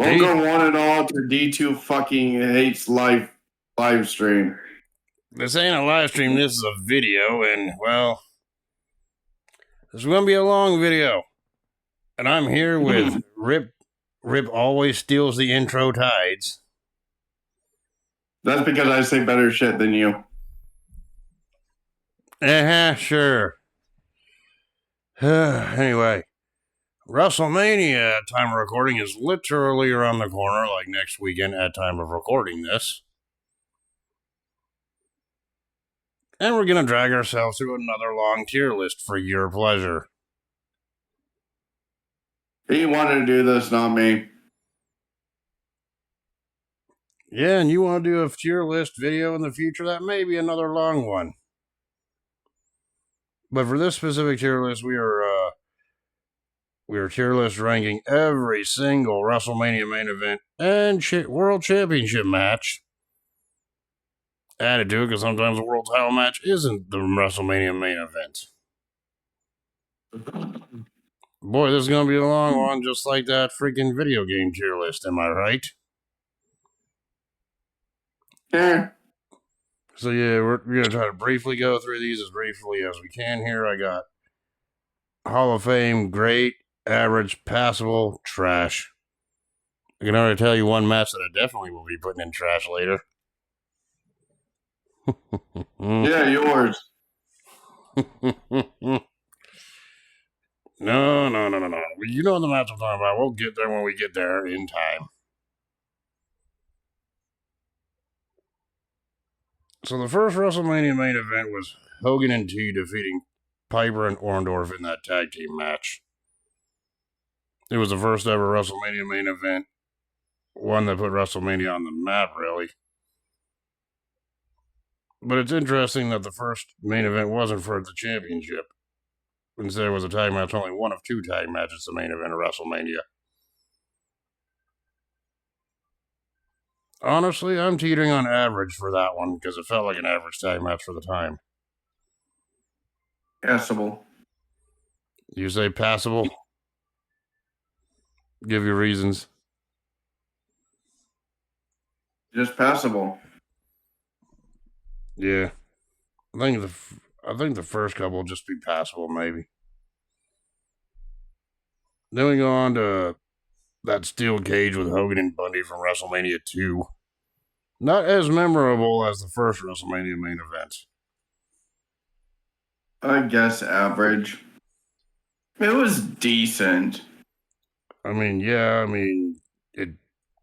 Welcome one and all to D2 fucking hates live stream. This ain't a live stream, this is a video, and, well, this is gonna be a long video. And I'm here with Rip. Rip always steals the intro tides. That's because I say better shit than you. Sure. Anyway, WrestleMania at time of recording is literally around the corner, like next weekend at time of recording this. And we're gonna drag ourselves through another long tier list for your pleasure. He wanted to do this, not me. Yeah, and you want to do a tier list video in the future? That may be another long one. But for this specific tier list, we are tier list ranking every single WrestleMania main event and World Championship match. Added to it because sometimes the World Title match isn't the WrestleMania main event. Boy, this is going to be a long one, just like that freaking video game tier list, am I right? Yeah. So yeah, we're going to try to briefly go through these as briefly as we can here. I got Hall of Fame, great, average, passable, trash. I can already tell you one match that I definitely will be putting in trash later. Yeah, yours. No. You know the match I'm talking about. We'll get there when we get there in time. So the first WrestleMania main event was Hogan and T defeating Piper and Orndorff in that tag team match. It was the first ever WrestleMania main event. One that put WrestleMania on the map, really. But it's interesting that the first main event wasn't for the championship. Instead, it was a tag match, only one of two tag matches, the main event of WrestleMania. Honestly, I'm teetering on average for that one because it felt like an average tag match for the time. Passable. You say passable? Give your reasons. Just passable. Yeah. I think the first couple will just be passable, maybe. Then we go on to that steel cage with Hogan and Bundy from WrestleMania 2. Not as memorable as the first WrestleMania main event. I guess average. It was decent.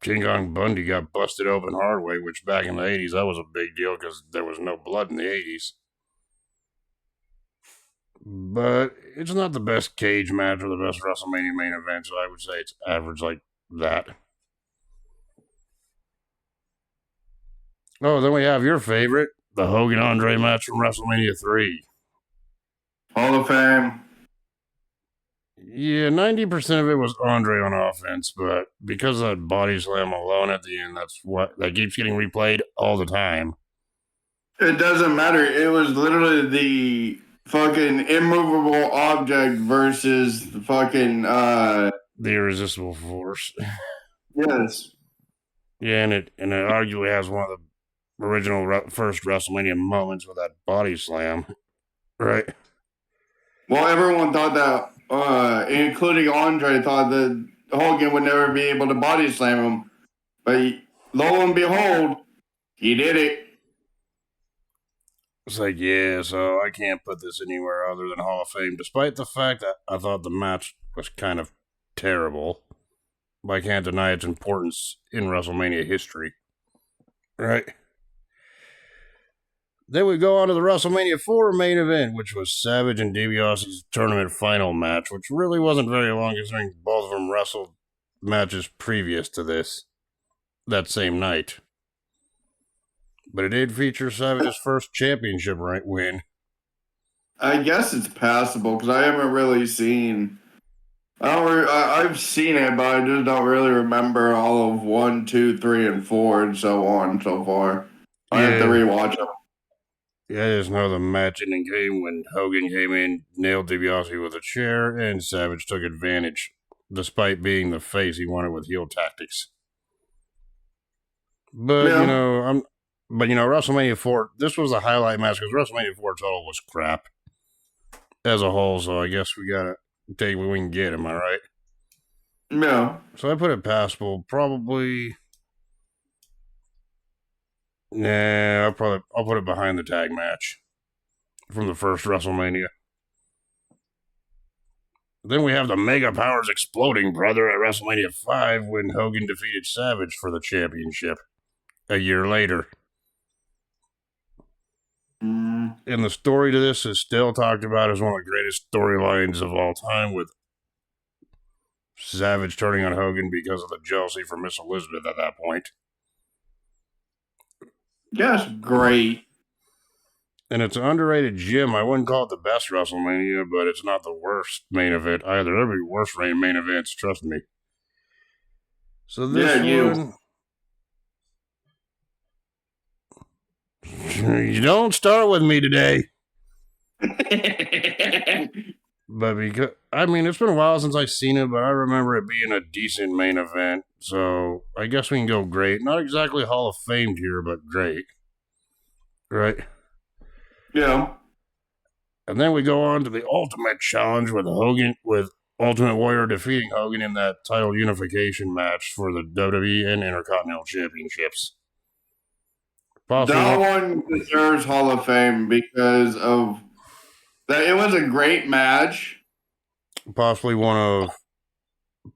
King Kong Bundy got busted open hard way, which back in the 80s, that was a big deal because there was no blood in the 80s. But it's not the best cage match or the best WrestleMania main event, so I would say it's average like that. Oh, then we have your favorite, the Hogan-Andre match from WrestleMania 3. Hall of Fame. Yeah, 90% of it was Andre on offense, but because of that body slam alone at the end, that keeps getting replayed all the time. It doesn't matter. It was literally the fucking immovable object versus the fucking the irresistible force. Yes. Yeah, and it arguably has one of the original first WrestleMania moments with that body slam, right? Well, everyone thought that, including Andre, thought that Hogan would never be able to body slam him, but lo and behold, he did it. It's like, yeah, so I can't put this anywhere other than Hall of Fame, despite the fact that I thought the match was kind of terrible. But I can't deny its importance in WrestleMania history. Right? Then we go on to the WrestleMania 4 main event, which was Savage and DiBiase's tournament final match, which really wasn't very long considering both of them wrestled matches previous to this, that same night. But it did feature Savage's first championship win. I guess it's passable because I haven't really seen. I've seen it, but I just don't really remember all of 1, 2, 3, and 4, and so on so far. I have to rewatch them. Yeah, I just know the match ending came when Hogan came in, nailed DiBiase with a chair, and Savage took advantage despite being the face he wanted with heel tactics. But Yeah. WrestleMania 4, this was a highlight match because WrestleMania 4 total was crap as a whole, so I guess we gotta take what we can get, am I right? Yeah. So I put it passable, probably. Nah, I'll put it behind the tag match from the first WrestleMania. Then we have the Mega Powers exploding, brother, at WrestleMania 5 when Hogan defeated Savage for the championship a year later. Mm. And the story to this is still talked about as one of the greatest storylines of all time, with Savage turning on Hogan because of the jealousy for Miss Elizabeth at that point. Yes, great. And it's an underrated gym. I wouldn't call it the best WrestleMania, but it's not the worst main event either. There'll be worse main events, trust me. So this one... You don't start with me today. But because, it's been a while since I've seen it, but I remember it being a decent main event. So I guess we can go great. Not exactly Hall of Fame here, but great. Right? Yeah. And then we go on to the Ultimate Challenge with Ultimate Warrior defeating Hogan in that title unification match for the WWE and Intercontinental Championships. That one deserves Hall of Fame because of that. It was a great match. Possibly one of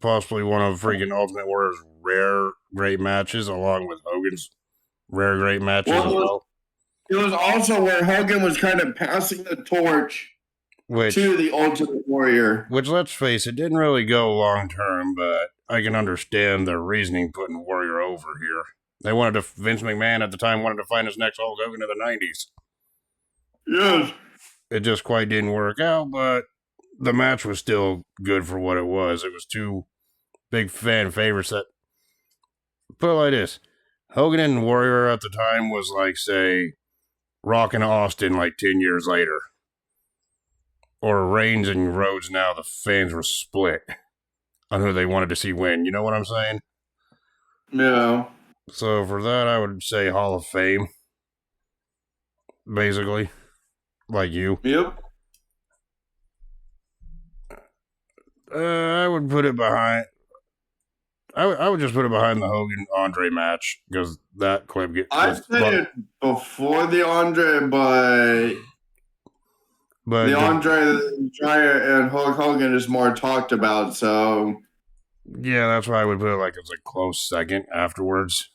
freaking Ultimate Warrior's rare great matches, along with Hogan's rare great matches as well. It was also where Hogan was kind of passing the torch to the Ultimate Warrior. Which, let's face it, didn't really go long term, but I can understand their reasoning putting Warrior over here. Vince McMahon at the time wanted to find his next Hulk Hogan in the 90s. Yes. It just quite didn't work out, but the match was still good for what it was. It was two big fan favorites that... Put it like this. Hogan and Warrior at the time was like, say, Rock and Austin like 10 years later. Or Reigns and Rhodes now. The fans were split on who they wanted to see win. You know what I'm saying? Yeah. So for that, I would say Hall of Fame. Basically. Like you. Yep. I would put it behind... I would just put it behind the Hogan-Andre match, because that clip... I'd say it before the Andre, but the Andre the Giant and Hulk Hogan is more talked about, so... Yeah, that's why I would put it like it's a close second afterwards.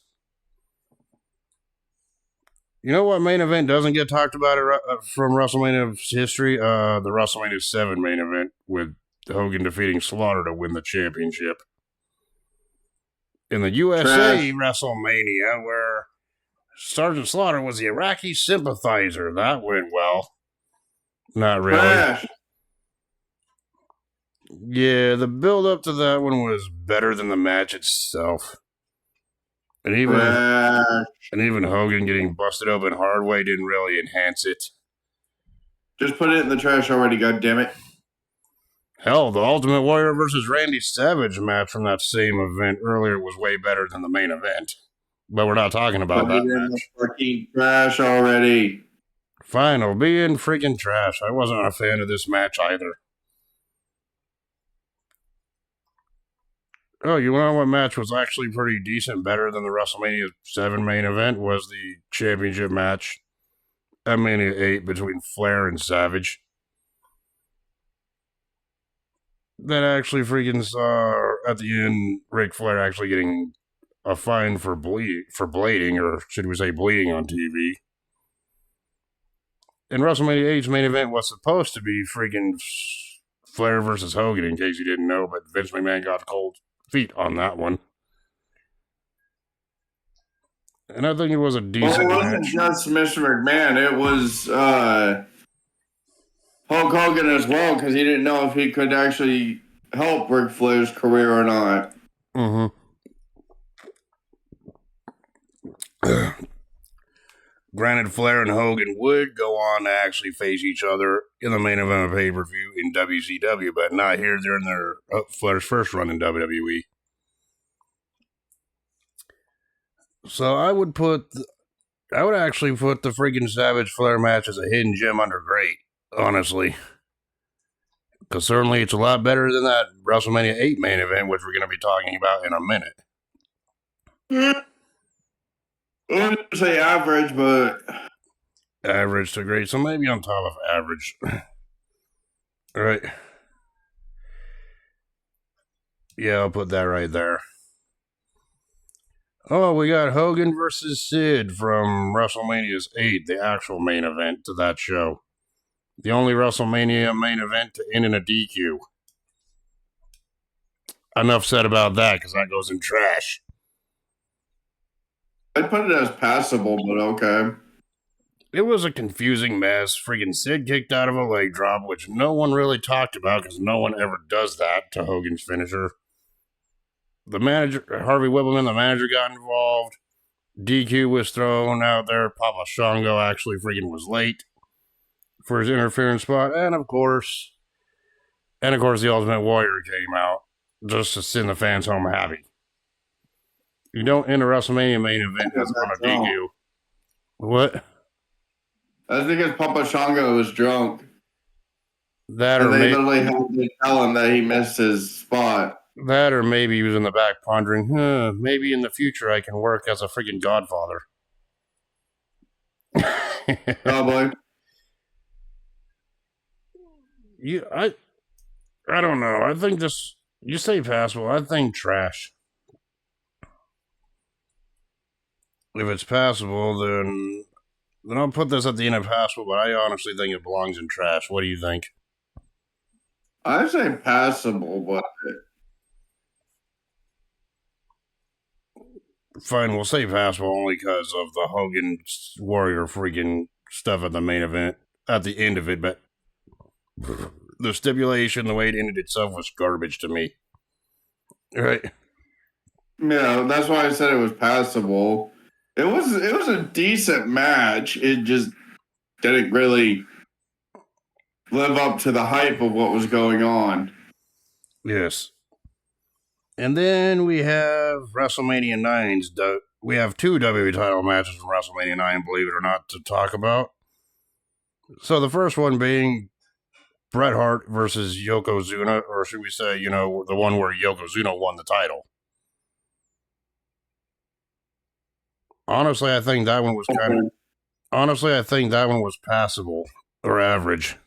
You know what main event doesn't get talked about from WrestleMania history? The WrestleMania 7 main event with Hogan defeating Slaughter to win the championship. In the USA WrestleMania, where Sergeant Slaughter was the Iraqi sympathizer. That went well. Not really. Trash. Yeah, the build-up to that one was better than the match itself. And even Hogan getting busted open hard way didn't really enhance it. Just put it in the trash already, goddammit. Hell, the Ultimate Warrior versus Randy Savage match from that same event earlier was way better than the main event. But we're not talking about that match. Fucking trash already. Fine, I'll be in freaking trash. I wasn't a fan of this match either. Oh, you know what match was actually pretty decent, better than the WrestleMania 7 main event? Was the championship match at Mania 8 between Flair and Savage. That actually freaking saw at the end Ric Flair actually getting a fine for blading, or should we say bleeding on TV. And WrestleMania 8's main event was supposed to be freaking Flair versus Hogan, in case you didn't know, but Vince McMahon got cold feet on that one. And I think it was a decent match. It wasn't just Mr. McMahon. It was Hulk Hogan as well, because he didn't know if he could actually help Ric Flair's career or not. Mm-hmm. Granted, Flair and Hogan would go on to actually face each other in the main event of pay-per-view in WCW, but not here during their first run in WWE. So I would actually put the freaking Savage Flair match as a hidden gem under great, honestly. Because certainly it's a lot better than that WrestleMania 8 main event, which we're going to be talking about in a minute. I wouldn't say average, but average to great, so maybe on top of average. All right. Yeah, I'll put that right there. Oh, we got Hogan versus Sid from WrestleMania's 8, the actual main event to that show. The only WrestleMania main event to end in a DQ. Enough said about that, because that goes in trash. I'd put it as passable, but okay. It was a confusing mess. Freaking Sid kicked out of a leg drop, which no one really talked about, because no one ever does that to Hogan's finisher. The manager, Harvey Wippleman, the manager, got involved. DQ was thrown out there. Papa Shango actually freaking was late for his interference spot. And of course, the Ultimate Warrior came out just to send the fans home happy. You don't end a WrestleMania main event on a DQ. What? That's because Papa Shango was drunk. That and they literally had to tell him that he missed his spot. That or maybe he was in the back pondering, maybe in the future I can work as a freaking godfather. Probably. I don't know. I think this, you say passable, I think trash. If it's passable, then I'll put this at the end of passable, but I honestly think it belongs in trash. What do you think? I'd say passable, but fine, we'll say passable only because of the Hogan Warrior freaking stuff at the main event, at the end of it, but the stipulation, the way it ended itself was garbage to me. Right? Yeah, that's why I said it was passable. It was a decent match. It just didn't really live up to the hype of what was going on. Yes. And then we have WrestleMania 9's. We have two WWE title matches from WrestleMania 9, believe it or not, to talk about. So the first one being Bret Hart versus Yokozuna, or should we say, the one where Yokozuna won the title. Honestly, I think that one was passable or average.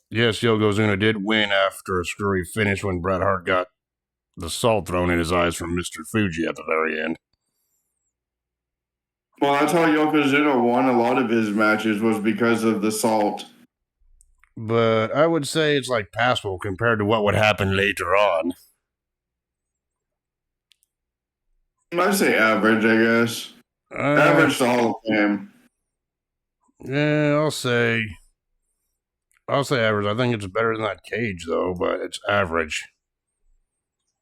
Yes, Yokozuna did win after a screwy finish when Bret Hart got the salt thrown in his eyes from Mr. Fuji at the very end. Well, that's how Yokozuna won a lot of his matches, was because of the salt. But I would say it's like passable compared to what would happen later on. I'd say average, I guess. Average to Hall of Fame. Yeah, I'll say average. I think it's better than that cage, though, but it's average.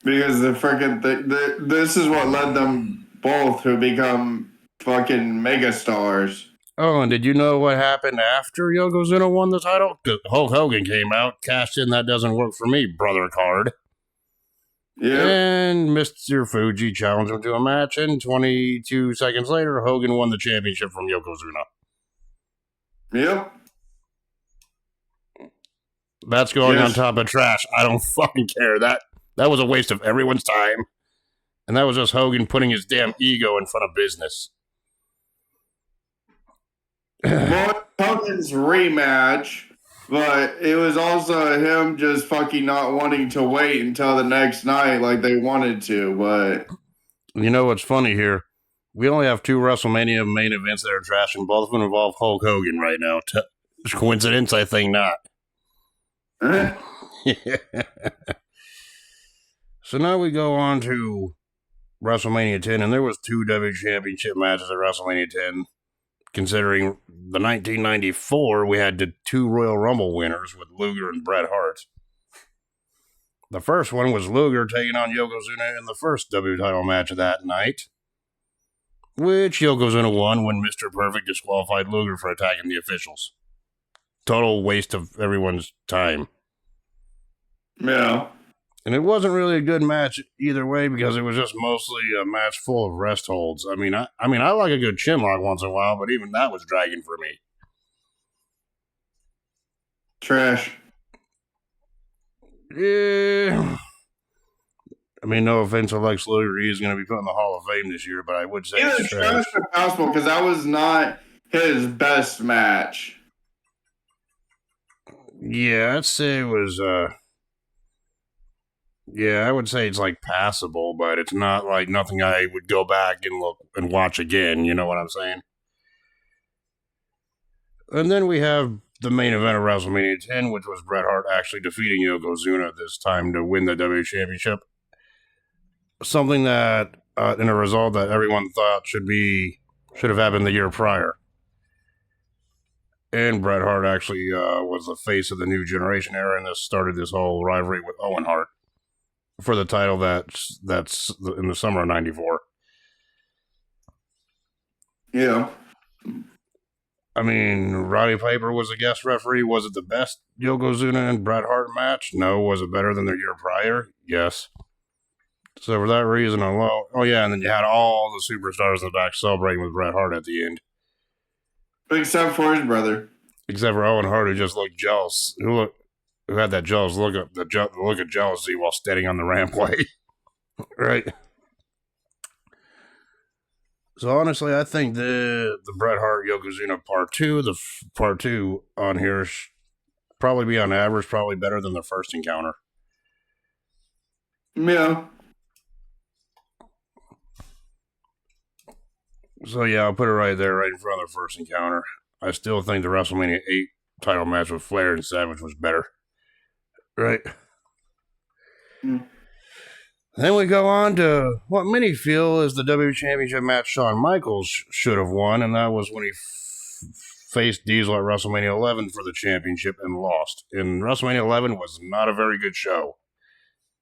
Because the freaking this is what led them both to become fucking megastars. Oh, and did you know what happened after Yokozuna won the title? Hulk Hogan came out, cashed in that doesn't work for me, brother card. Yeah. And Mr. Fuji challenged him to a match, and 22 seconds later, Hogan won the championship from Yokozuna. Yep. That's going on top of trash. I don't fucking care. That was a waste of everyone's time. And that was just Hogan putting his damn ego in front of business. Well, Hogan's rematch, but it was also him just fucking not wanting to wait until the next night like they wanted to, but... You know what's funny here? We only have two WrestleMania main events that are trash, and both of them involve Hulk Hogan right now. Coincidence? I think not. So now we go on to WrestleMania 10, and there was two WWE Championship matches at WrestleMania 10. Considering the 1994, we had the two Royal Rumble winners with Luger and Bret Hart. The first one was Luger taking on Yokozuna in the first WWE title match of that night, which Yokozuna won when Mr. Perfect disqualified Luger for attacking the officials. total waste of everyone's time. Yeah. And it wasn't really a good match either way because it was just mostly a match full of rest holds. I mean, I like a good chin lock once in a while, but even that was dragging for me. Trash. Yeah. I mean, no offense to Lex Luger, he's going to be put in the Hall of Fame this year, but I would say it's trash. Trash possible because that was not his best match. Yeah, I'd say it was. Yeah, I would say it's like passable, but it's not like nothing I would go back and look and watch again. You know what I'm saying? And then we have the main event of WrestleMania 10, which was Bret Hart actually defeating Yokozuna this time to win the WWE Championship. Something that, in a result that everyone thought should have happened the year prior. And Bret Hart actually was the face of the new generation era, and this started this whole rivalry with Owen Hart for the title that's in the summer of '94. Yeah. I mean, Roddy Piper was a guest referee. Was it the best Yokozuna and Bret Hart match? No. Was it better than the year prior? Yes. So for that reason alone, oh yeah, and then you had all the superstars in the back celebrating with Bret Hart at the end. Except for his brother. Except for Owen Hart, who just looked jealous. Who had that jealous look of jealousy while standing on the rampway. Right? So honestly, I think the Bret Hart Yokozuna part two on here probably be on average, probably better than the first encounter. Yeah. So yeah, I'll put it right there, right in front of the first encounter. I still think the WrestleMania 8 title match with Flair and Savage was better. Right? Mm. Then we go on to what many feel is the WWE Championship match Shawn Michaels should have won, and that was when he faced Diesel at WrestleMania 11 for the championship and lost. And WrestleMania 11 was not a very good show,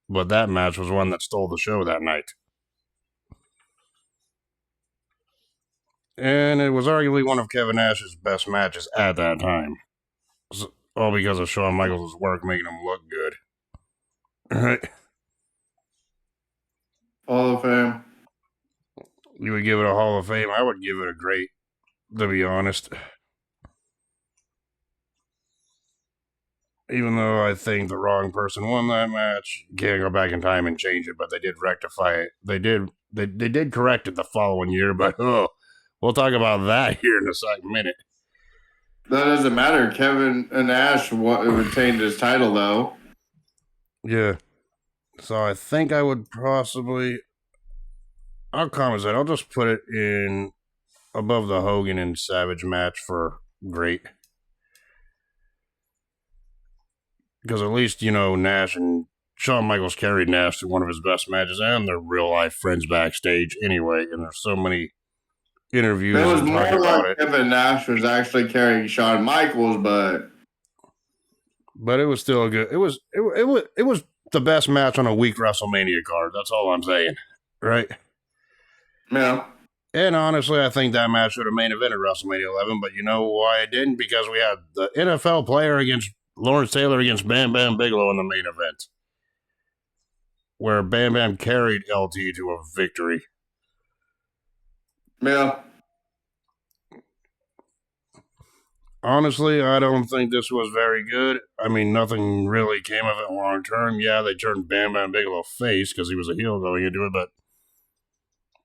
but that match was one that stole the show that night. And it was arguably one of Kevin Nash's best matches at that time. All because of Shawn Michaels' work making him look good. Right? Hall of Fame. You would give it a Hall of Fame. I would give it a great, to be honest. Even though I think the wrong person won that match, you can't go back in time and change it, but they did rectify it. They did correct it the following year, but we'll talk about that here in a second minute. That doesn't matter. Kevin Nash retained his title, though. Yeah. So I think I would possibly... I'll compensate. I'll just put it in above the Hogan and Savage match for great. Because at least, Nash and Shawn Michaels carried Nash to one of his best matches, and they're real-life friends backstage anyway, and there's so many interviews. It was and more talking about like Kevin Nash was actually carrying Shawn Michaels, but it was still a good. It was the best match on a weak WrestleMania card. That's all I'm saying, right? Yeah. And honestly, I think that match should have main evented WrestleMania 11, but you know why it didn't? Because we had the NFL player against Lawrence Taylor against Bam Bam Bigelow in the main event, where Bam Bam carried LT to a victory. Yeah. Honestly, I don't think this was very good. I mean, nothing really came of it long term. Yeah, they turned Bam Bam Bigelow face because he was a heel going into it, but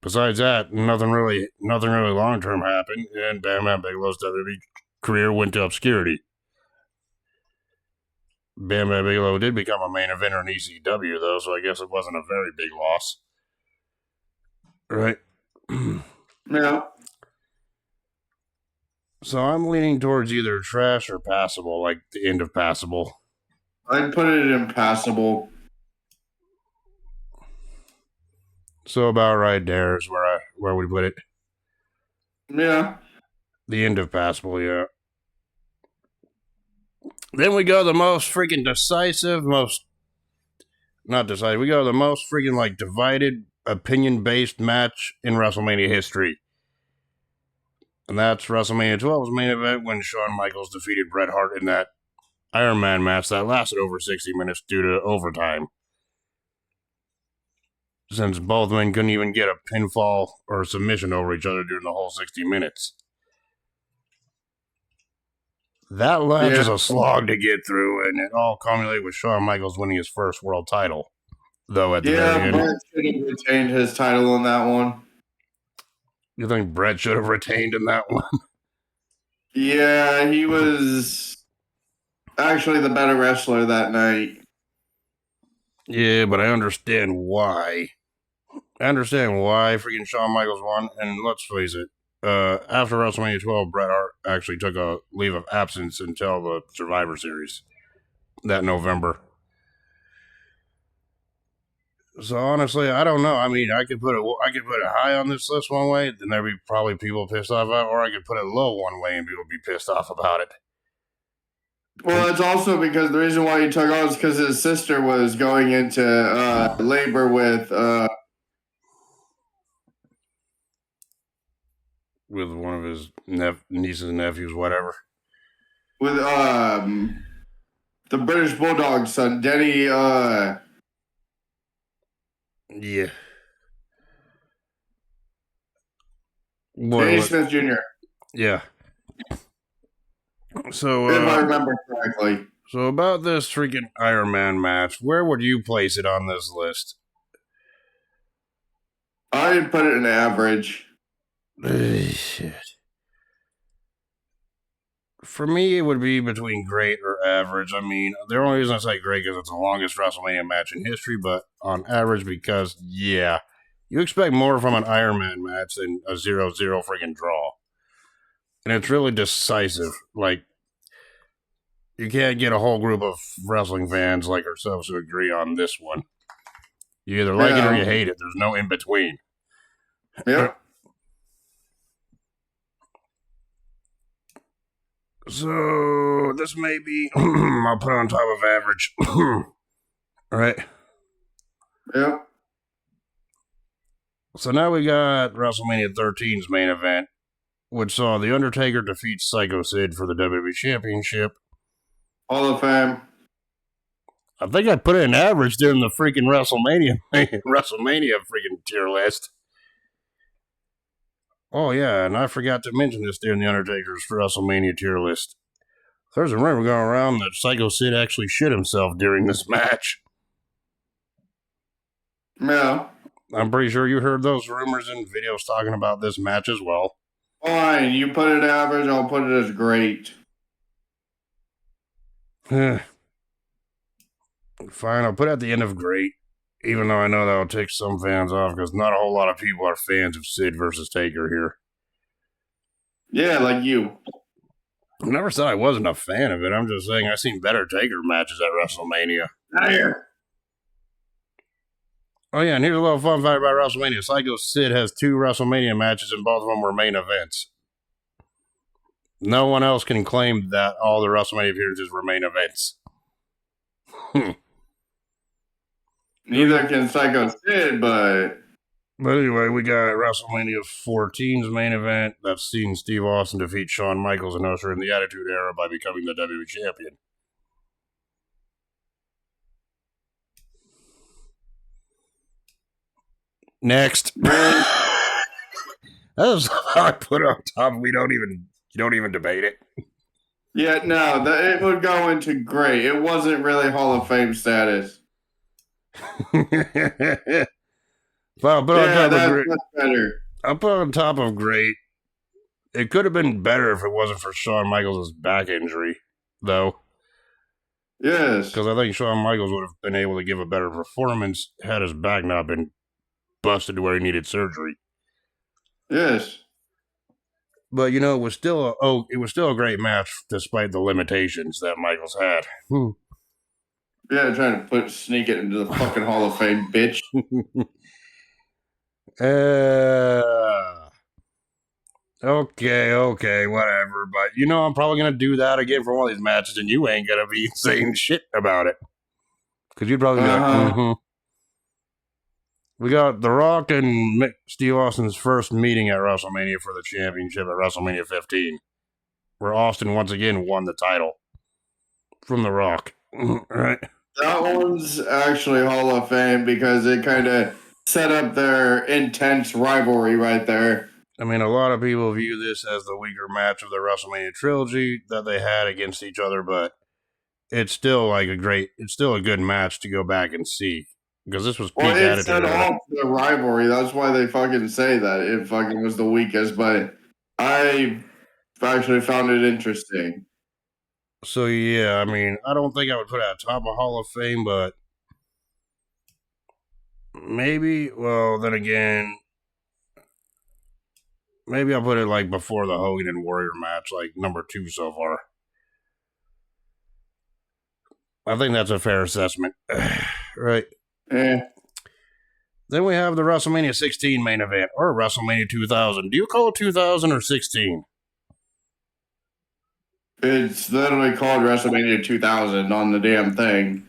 besides that, nothing really long term happened, and Bam Bam Bigelow's WWE career went to obscurity. Bam Bam Bigelow did become a main eventer in ECW, though, so I guess it wasn't a very big loss. Right? Yeah. So I'm leaning towards either trash or passable, like the end of passable. I'd put it in passable. So about right there is where we put it. Yeah. The end of passable, yeah. Then we go the most freaking decisive, we go the most freaking divided, opinion-based match in WrestleMania history. And that's WrestleMania 12's main event when Shawn Michaels defeated Bret Hart in that Iron Man match that lasted over 60 minutes due to overtime. Since both men couldn't even get a pinfall or a submission over each other during the whole 60 minutes. That match is a slog to get through, and it all culminated with Shawn Michaels winning his first world title. Though at the very end, Bret should have retained his title in that one. You think Bret should have retained in that one? Yeah, he was actually the better wrestler that night. Yeah, but I understand why. I understand why freaking Shawn Michaels won, and let's face it, after WrestleMania 12, Bret Hart actually took a leave of absence until the Survivor Series that November. So honestly, I don't know. I mean, I could put it high on this list one way, then there'd be probably people pissed off about it, or I could put it low one way and people would be pissed off about it. Well, it's also because the reason why he took off is because his sister was going into labor with one of his nieces and nephews, whatever. With the British Bulldog son, Denny. Yeah. Denny Smith Jr. Yeah. So, if I remember correctly. So about this freaking Iron Man match, where would you place it on this list? I'd put it in average. Shit. For me, it would be between great or average. I mean, the only reason I say great is it's the longest WrestleMania match in history, but on average because, yeah, you expect more from an Iron Man match than a 0-0 freaking draw. And it's really decisive. Like, you can't get a whole group of wrestling fans like ourselves to agree on this one. You either like it or you hate it. There's no in between. Yep. So this may be I'll put on top of average. All right. Yep. So now we got WrestleMania 13's main event, which saw The Undertaker defeat Psycho Sid for the WWE Championship. Hall of Fame. I think I put it in average during the freaking WrestleMania freaking tier list. Oh yeah, and I forgot to mention this during the Undertaker's WrestleMania tier list. There's a rumor going around that Psycho Sid actually shit himself during this match. Yeah. I'm pretty sure you heard those rumors and videos talking about this match as well. Fine, you put it average, I'll put it as great. Fine, I'll put it at the end of great, even though I know that'll tick some fans off because not a whole lot of people are fans of Sid versus Taker here. Yeah, like you. I never said I wasn't a fan of it. I'm just saying I've seen better Taker matches at WrestleMania. There. Oh yeah, and here's a little fun fact about WrestleMania. Psycho Sid has 2 WrestleMania matches and both of them were main events. No one else can claim that all the WrestleMania appearances were main events. Neither can Psycho Sid, but anyway, we got WrestleMania 14's main event that's seen Steve Austin defeat Shawn Michaels and usher in the Attitude Era by becoming the WWE Champion. Next. That's how I put it on top. You don't even debate it. Yeah, no, it would go into great. It wasn't really Hall of Fame status. I'll put on top of great. That's better. I'll put on top of great. It could have been better if it wasn't for Shawn Michaels' back injury, though. Yes. Because I think Shawn Michaels would have been able to give a better performance had his back not been busted to where he needed surgery. Yes. But it was still a great match despite the limitations that Michaels had. Yeah, trying to sneak it into the fucking Hall of Fame, bitch. Okay, whatever. But I'm probably gonna do that again for one of these matches, and you ain't gonna be saying shit about it because you'd probably be like, We got The Rock and Steve Austin's first meeting at WrestleMania for the championship at WrestleMania 15, where Austin once again won the title from The Rock. Right? That one's actually Hall of Fame because it kind of set up their intense rivalry right there. I mean, a lot of people view this as the weaker match of the WrestleMania trilogy that they had against each other, but it's still it's still a good match to go back and see because this was peak Well, it Attitude set Era. off the rivalry. That's why they fucking say that it fucking was the weakest. But I actually found it interesting. So yeah, I mean, I don't think I would put it at top of Hall of Fame, but maybe. Well, then again, maybe I'll put it like before the Hogan and Warrior match, like number 2 so far. I think that's a fair assessment, right? Eh. Then we have the WrestleMania 16 main event, or WrestleMania 2000. Do you call it 2000 or 16? It's literally called WrestleMania 2000 on the damn thing.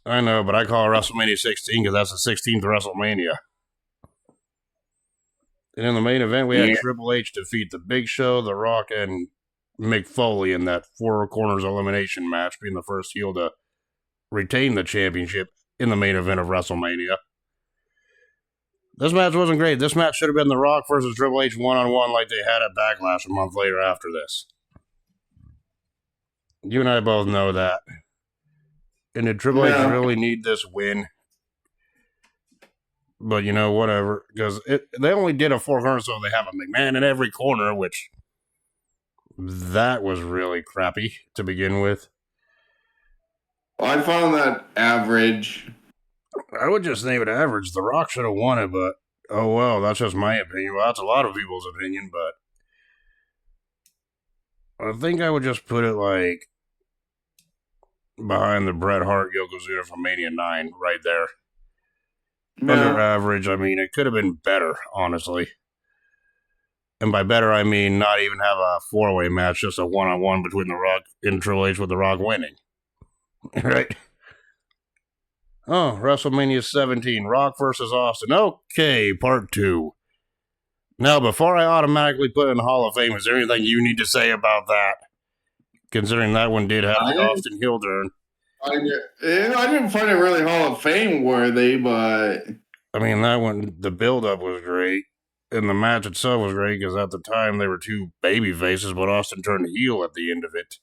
I know, but I call it WrestleMania 16 because that's the 16th WrestleMania. And in the main event, we had Triple H defeat The Big Show, The Rock, and Mick Foley in that 4 corners elimination match, being the first heel to retain the championship in the main event of WrestleMania. This match wasn't great. This match should have been The Rock versus Triple H one-on-one like they had at Backlash a month later after this. You and I both know that. And did Triple H really need this win? But, you know, whatever. Because they only did a 4 corners, so they have a McMahon in every corner, which that was really crappy to begin with. I found that average. I would just name it average. The Rock should have won it, but oh well, that's just my opinion. Well, that's a lot of people's opinion, but I think I would just put it like behind the Bret Hart Yokozuna from Mania 9 right there. No. Under average, I mean, it could have been better, honestly. And by better, I mean not even have a 4-way match, just a one-on-one between The Rock and Triple H with The Rock winning. Right? Oh, WrestleMania 17, Rock versus Austin. Okay, part 2. Now, before I automatically put in the Hall of Fame, is there anything you need to say about that? Considering that one did have the Austin heel turn. I didn't find it really Hall of Fame worthy, but I mean, that one, the build-up was great. And the match itself was great because at the time they were 2 baby faces, but Austin turned heel at the end of it.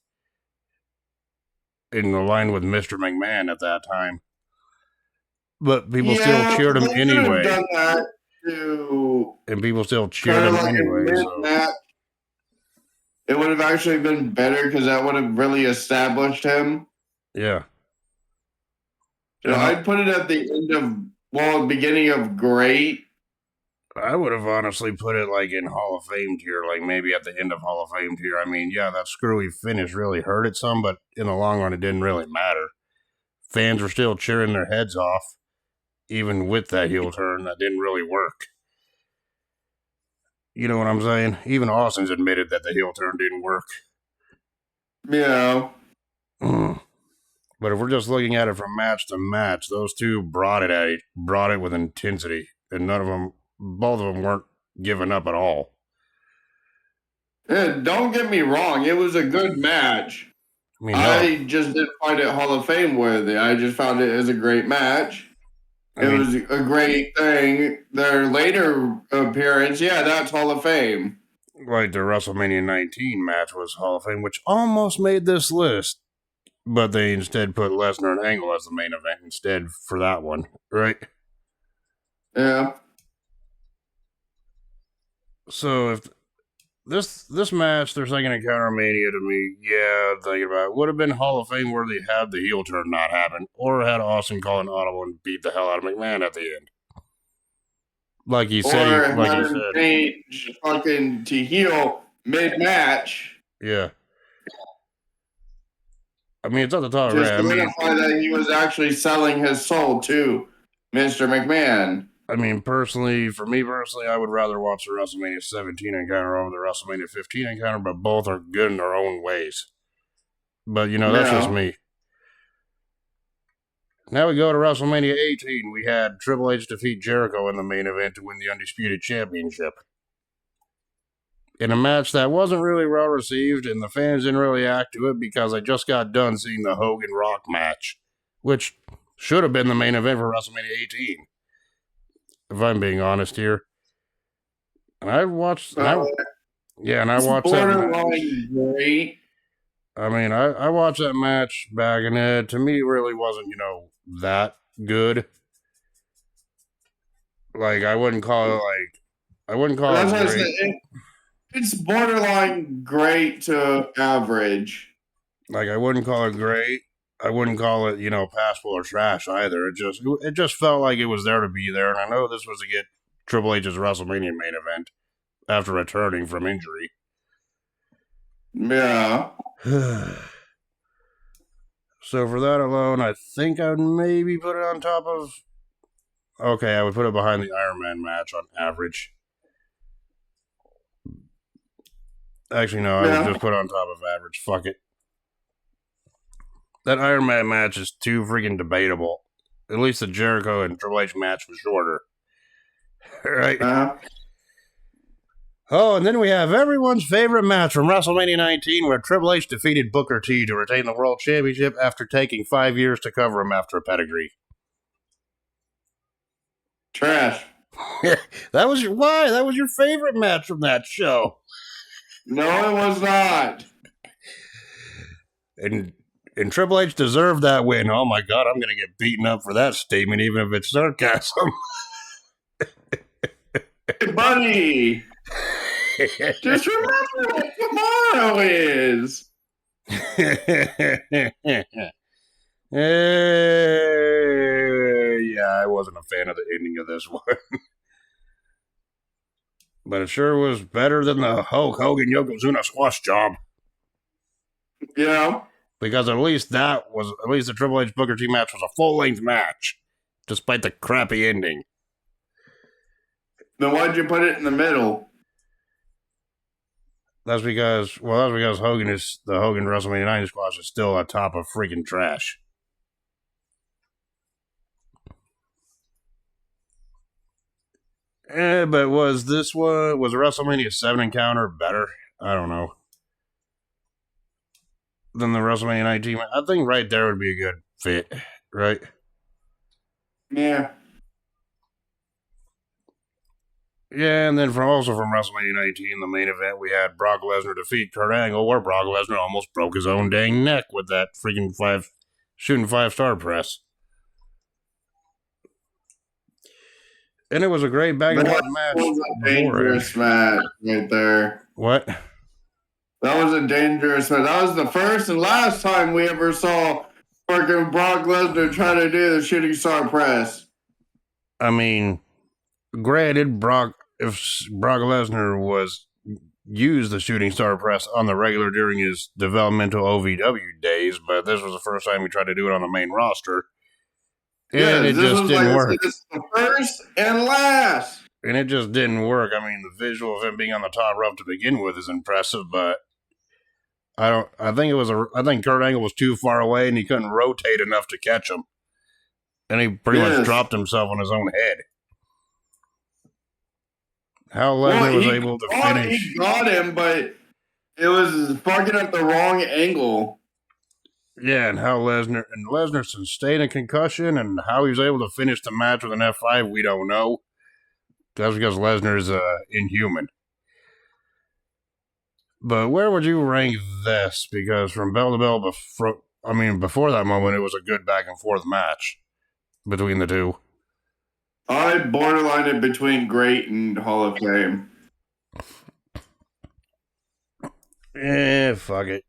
In the line with Mr. McMahon at that time. But people still cheered him anyway. Done that too. And people still cheered him anyway. So. It would have actually been better because that would have really established him. Yeah. You know, I'd put it at the end of, beginning of great. I would have honestly put it like in Hall of Fame tier, like maybe at the end of Hall of Fame tier. I mean, yeah, that screwy finish really hurt it some, but in the long run, it didn't really matter. Fans were still cheering their heads off, even with that heel turn. That didn't really work. You know what I'm saying? Even Austin's admitted that the heel turn didn't work. Yeah. But if we're just looking at it from match to match, those 2 brought it with intensity, and both of them weren't giving up at all. Yeah, don't get me wrong, it was a good match. I just didn't find it Hall of Fame worthy. I just found it as a great match. It was a great thing. Their later appearance, that's Hall of Fame. Like the WrestleMania 19 match was Hall of Fame, which almost made this list. But they instead put Lesnar and Angle as the main event instead for that one, right? Yeah. So if this match, their second encounter Mania to me, thinking about it, would have been Hall of Fame worthy had the heel turn not happen, or had Austin call an audible and beat the hell out of McMahon at the end. Like he said, change fucking to heel mid-match. Yeah. I mean, it's at the top. Just to verify that he was actually selling his soul to Mr. McMahon. I mean, for me personally, I would rather watch the WrestleMania 17 encounter over the WrestleMania 15 encounter, but both are good in their own ways. But, that's just me. Now we go to WrestleMania 18. We had Triple H defeat Jericho in the main event to win the Undisputed Championship. In a match that wasn't really well received, and the fans didn't really act to it because I just got done seeing the Hogan Rock match, which should have been the main event for WrestleMania 18. If I'm being honest here. And I watched, and I watched that match. Great. I mean, I watched that match back, and it to me really wasn't, that good. Like I wouldn't call it great. It's borderline great to average. Like I wouldn't call it great. I wouldn't call it, passable or trash either. It just felt like it was there to be there, and I know this was to get Triple H's WrestleMania main event after returning from injury. Yeah. So for that alone, I think I would maybe put it on top of. Okay, I would put it behind the Iron Man match on average. Actually, no, I would just put it on top of average. Fuck it. That Iron Man match is too freaking debatable. At least the Jericho and Triple H match was shorter. Right? Oh, and then we have everyone's favorite match from WrestleMania 19 where Triple H defeated Booker T to retain the World Championship after taking 5 years to cover him after a pedigree. Trash. That was your favorite match from that show. No, it was not. And Triple H deserved that win. Oh my God, I'm going to get beaten up for that statement, even if it's sarcasm. Hey, buddy. Just remember what tomorrow is. Yeah, I wasn't a fan of the ending of this one. But it sure was better than the Hulk Hogan Yokozuna squash job. Yeah. Because at least the Triple H Booker T match was a full-length match, despite the crappy ending. Then why'd you put it in the middle? That's because the Hogan WrestleMania 9 squash is still a top of freaking trash. But was the WrestleMania 7 encounter better? I don't know. Than the WrestleMania 19. I think right there would be a good fit, right? Yeah. Yeah, and then from WrestleMania 19, the main event, we had Brock Lesnar defeat Kurt Angle, where Brock Lesnar almost broke his own dang neck with that freaking shooting 5-star press. And it was a great back and forth match. That was a dangerous match right there. What? That was a dangerous match. That was the first and last time we ever saw fucking Brock Lesnar try to do the shooting star press. I mean, granted, if Brock Lesnar used the shooting star press on the regular during his developmental OVW days, but this was the first time he tried to do it on the main roster. And it just didn't work. It's the first and last. And it just didn't work. I mean, the visual of him being on the top rope to begin with is impressive, but I think Kurt Angle was too far away and he couldn't rotate enough to catch him. And he pretty much dropped himself on his own head. How Lesnar was able to finish. He got him, but it was fucking at the wrong angle. Yeah, and how Lesnar sustained a concussion, and how he was able to finish the match with an F5, we don't know. That's because Lesnar is inhuman. But where would you rank this? Because from bell to bell, before that moment, it was a good back and forth match between the two. I borderline it between great and Hall of Fame. Fuck it.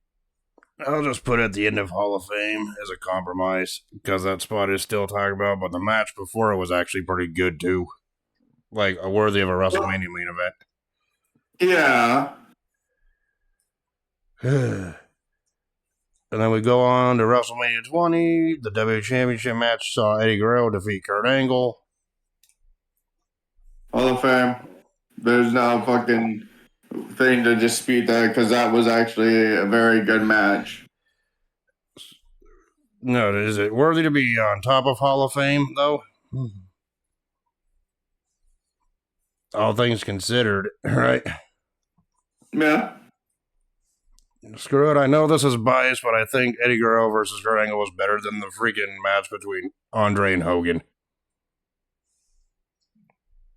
I'll just put it at the end of Hall of Fame as a compromise, because that spot is still talked about, but the match before it was actually pretty good too. Like, worthy of a WrestleMania main event. Yeah. And then we go on to WrestleMania 20. The WWE Championship match saw Eddie Guerrero defeat Kurt Angle. Hall of Fame. There's no fucking thing to dispute that, because that was actually a very good match. No, is it worthy to be on top of Hall of Fame, though? All things considered, right? Yeah. Screw it, I know this is biased, but I think Eddie Guerrero versus Kurt Angle was better than the freaking match between Andre and Hogan.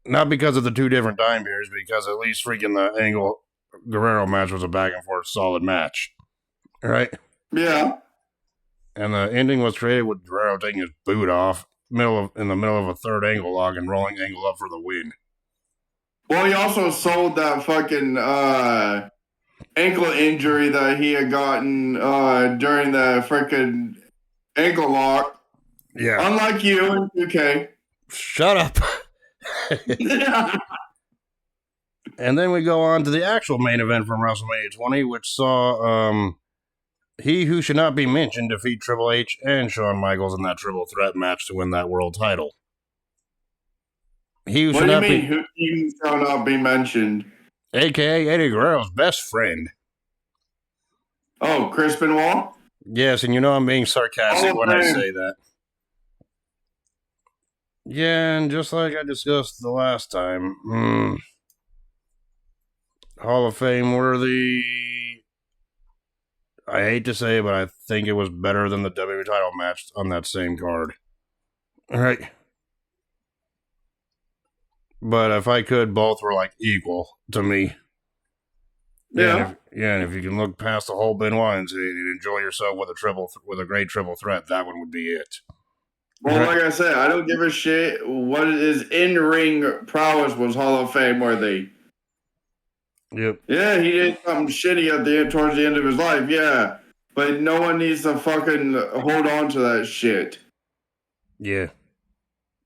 Not because of the two different time periods, because at least freaking the Angle Guerrero match was a back and forth solid match. Right? Yeah. And the ending was created with Guerrero taking his boot off in the middle of a third Angle log and rolling Angle up for the win. Well, he also sold that fucking ankle injury that he had gotten during the freaking ankle lock. Yeah. Unlike you in 2K. Shut up. And then we go on to the actual main event from WrestleMania 20, which saw he who should not be mentioned defeat Triple H and Shawn Michaels in that triple threat match to win that world title. He who What should do you not mean, be, who you shall not be mentioned? aka Eddie Guerrero's best friend. Oh, Chris Benoit? Yes, and you know I'm being sarcastic when I say that. Yeah, and just like I discussed the last time, Hall of Fame worthy. I hate to say it, but I think it was better than the WWE title match on that same card. All right. But if I could, both were like equal to me. Yeah. And if you can look past the whole Benoit and enjoy yourself with a great triple threat, that one would be it. Well, right. Like I said, I don't give a shit what his in-ring prowess was Hall of Fame worthy. Yep. Yeah, he did something shitty towards the end of his life, yeah. But no one needs to fucking hold on to that shit. Yeah.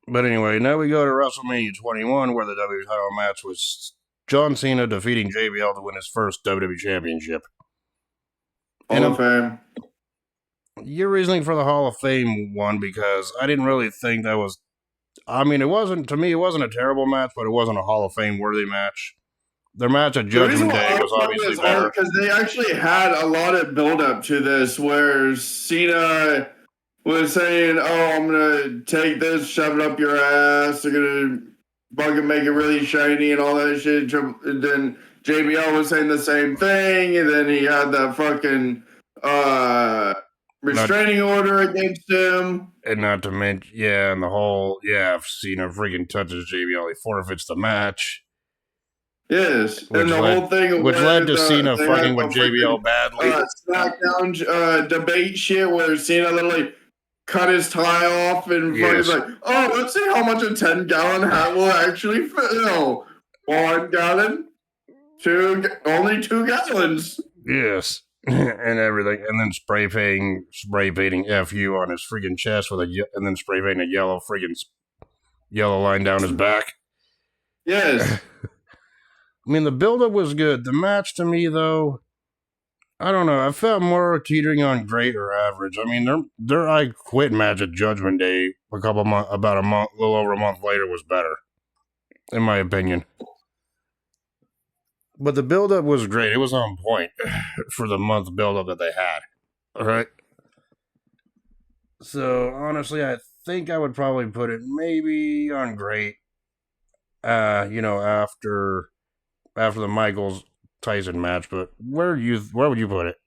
But anyway, now we go to WrestleMania 21, where the WWE title match was John Cena defeating JBL to win his first WWE Championship. Hall of Fame. Your reasoning for the Hall of Fame one, because I didn't really think that was... I mean, it wasn't a terrible match, but it wasn't a Hall of Fame worthy match. Their match at Judgment Day was obviously better. Because they actually had a lot of build-up to this, where Cena was saying, "Oh, I'm gonna take this, shove it up your ass. They're gonna fucking make it really shiny and all that shit." And then JBL was saying the same thing, and then he had that fucking restraining order against him. And not to mention, and the whole, if Cena freaking touches JBL, he forfeits the match. Yes, and the whole thing, which led to Cena fucking with JBL badly. SmackDown debate shit where Cena literally cut his tie off and was like, "Oh, let's see how much a 10-gallon hat will actually fill. 1 gallon, only 2 gallons." Yes, and everything, and then spray painting "FU" on his freaking chest and then spray painting a yellow line down his back. Yes. I mean, the build-up was good. The match, to me, though, I don't know. I felt more teetering on great or average. I mean, their I Quit match at Judgment Day a little over a month later was better, in my opinion. But the build-up was great. It was on point for the month build-up that they had. All right. So, honestly, I think I would probably put it maybe on great. After the Michaels Tyson match, but where would you put it?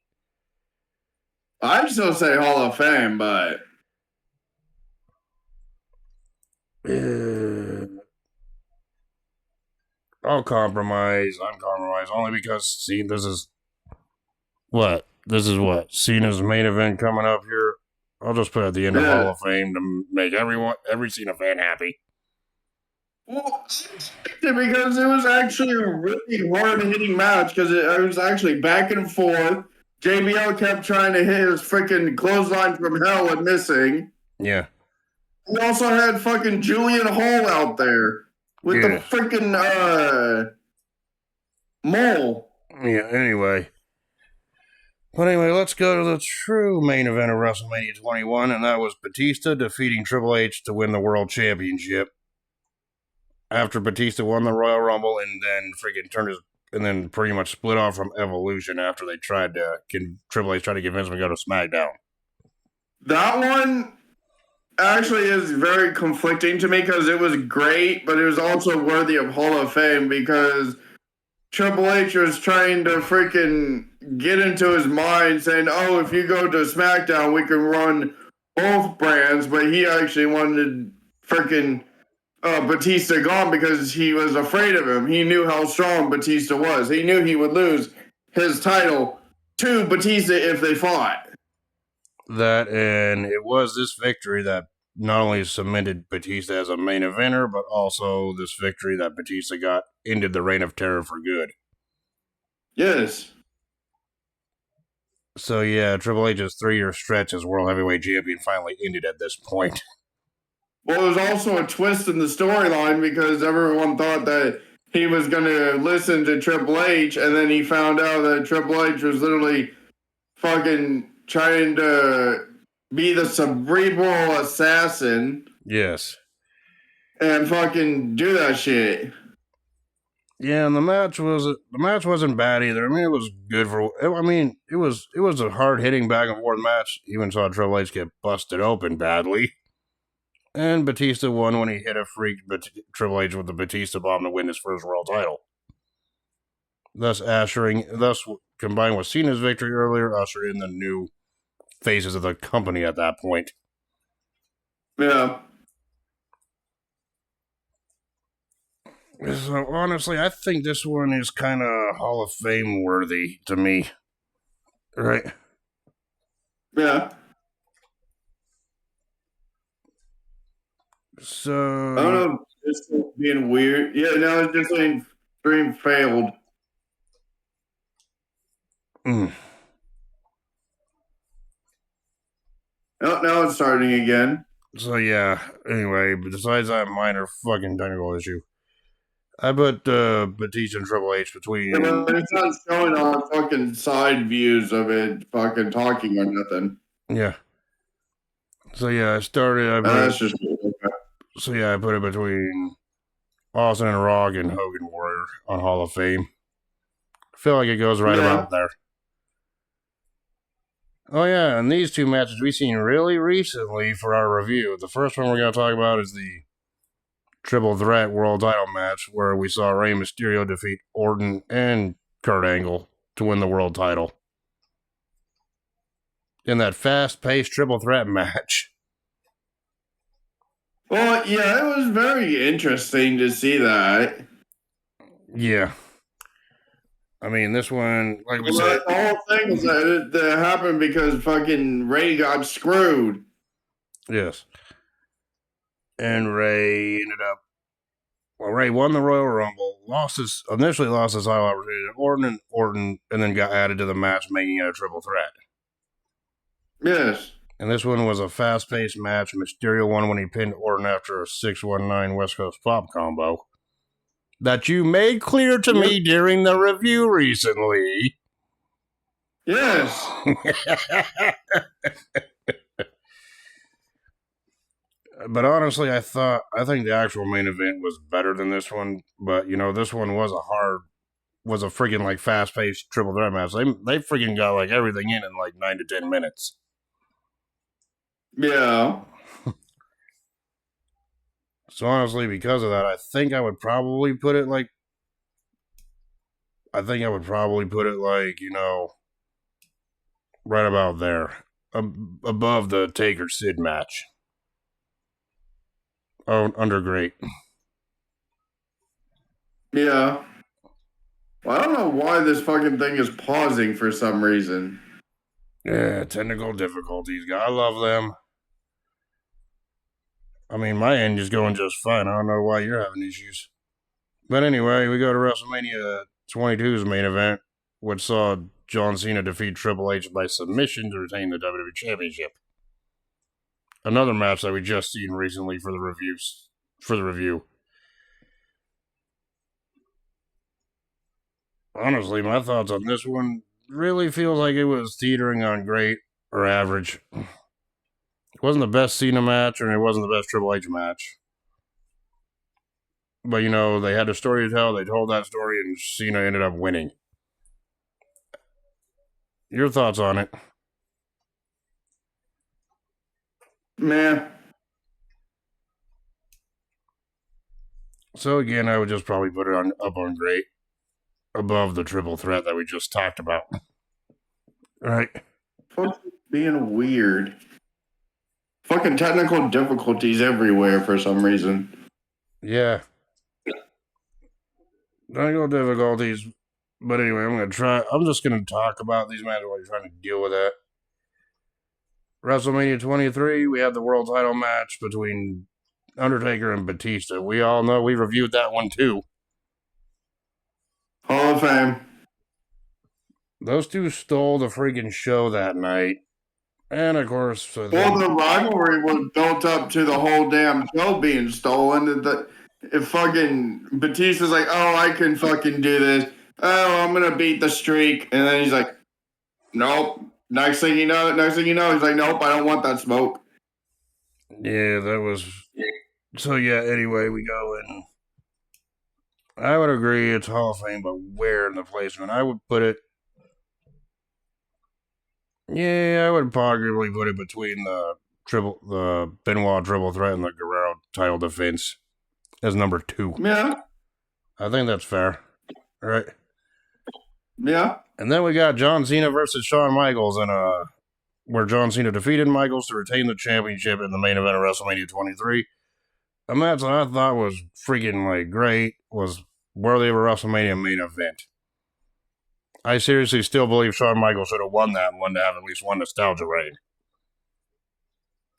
I'd still say Hall of Fame, but I'll compromise. I'm compromised only because this is what Cena's main event coming up here. I'll just put it at the end of Hall of Fame to make every Cena fan happy. Well, because it was actually a really hard-hitting match because it was actually back and forth. JBL kept trying to hit his freaking clothesline from hell and missing. Yeah. We also had fucking Julian Hall out there with the freaking mole. Yeah, anyway. But anyway, let's go to the true main event of WrestleMania 21, and that was Batista defeating Triple H to win the World Championship. After Batista won the Royal Rumble and then pretty much split off from Evolution after they Triple H tried to convince him to go to SmackDown. That one actually is very conflicting to me because it was great, but it was also worthy of Hall of Fame because Triple H was trying to freaking get into his mind saying, oh, if you go to SmackDown, we can run both brands, but he actually wanted freaking Batista gone because he was afraid of him. He knew how strong Batista was. He knew he would lose his title to Batista if they fought. That, and it was this victory that not only cemented Batista as a main eventer, but also this victory that Batista got ended the reign of terror for good. Yes. So yeah, Triple H's 3-year stretch as World Heavyweight Champion finally ended at this point. Well, there was also a twist in the storyline because everyone thought that he was going to listen to Triple H, and then he found out that Triple H was literally fucking trying to be the cerebral assassin. Yes. And fucking do that shit. Yeah, and the match wasn't bad either. I mean, it was good for. I mean, it was a hard hitting back and forth match. Even saw Triple H get busted open badly, and Batista won when he hit a freak Triple H with the Batista bomb to win his first world title. Thus combined with Cena's victory earlier, ushered in the new faces of the company at that point. Yeah. So honestly, I think this one is kind of Hall of Fame worthy to me. Right? Yeah. So I don't know. It's being weird. Yeah, no, it's just saying stream failed. Mm. Oh, now it's starting again. So yeah. Anyway, besides that minor fucking technical issue, I put Batista and Triple H between. Yeah, but it's not showing our fucking side views of it fucking talking or nothing. Yeah. So yeah, I started. That's just okay. So yeah, I put it between Austin and Rock and Hogan Warrior on Hall of Fame. I feel like it goes right about there. Oh yeah, and these two matches we've seen really recently for our review. The first one we're going to talk about is the Triple Threat World Title match, where we saw Rey Mysterio defeat Orton and Kurt Angle to win the world title. In that fast-paced Triple Threat match. Well, yeah, it was very interesting to see that. Yeah. I mean, this one, like we said, the whole thing is that happened because fucking Ray got screwed. Yes. And Ray ended up. Well, Ray won the Royal Rumble, initially lost his title opportunity to Orton, and then got added to the match, making it a triple threat. Yes. And this one was a fast-paced match. Mysterio won when he pinned Orton after a 619 West Coast Pop combo that you made clear to me during the review recently. Yes. But honestly, I think the actual main event was better than this one. But this one was a freaking like fast-paced triple threat match. They freaking got like everything in like 9 to 10 minutes. Yeah. So honestly, because of that, I think I would probably put it like right about there, above the Taker Sid match. Oh, under great. Yeah. Well, I don't know why this fucking thing is pausing for some reason. Yeah, technical difficulties. Gotta love them. I mean, my end is going just fine. I don't know why you're having issues. But anyway, we go to WrestleMania 22's main event, which saw John Cena defeat Triple H by submission to retain the WWE Championship. Another match that we just seen recently for the review. Honestly, my thoughts on this one really feels like it was teetering on great or average. It wasn't the best Cena match, and it wasn't the best Triple H match. But, they had a story to tell. They told that story, and Cena ended up winning. Your thoughts on it? Man. So again, I would just probably put it up on great, above the triple threat that we just talked about. Right? Fucking being weird. Fucking technical difficulties everywhere for some reason. Yeah. Technical difficulties. But anyway, I'm just gonna talk about these matches while you're trying to deal with that. WrestleMania 23, we had the world title match between Undertaker and Batista. We all know we reviewed that one too. Hall of Fame. Those two stole the freaking show that night. And of course, Well, the rivalry was built up to the whole damn show being stolen. If fucking Batista's like, oh, I can fucking do this. Oh, I'm gonna beat the streak, and then he's like, nope. Next thing you know, he's like, nope, I don't want that smoke. Yeah, that was. So yeah. Anyway, we go and I would agree it's Hall of Fame, but where in the placement? I would put it. Yeah, I would arguably put it between the Benoit triple threat and the Guerrero title defense as number 2. Yeah. I think that's fair. Right. Yeah. And then we got John Cena versus Shawn Michaels, and where John Cena defeated Michaels to retain the championship in the main event of WrestleMania 23. A match that I thought was freaking like great, was worthy of a WrestleMania main event. I seriously still believe Shawn Michaels should have won that one to have at least one nostalgia reign.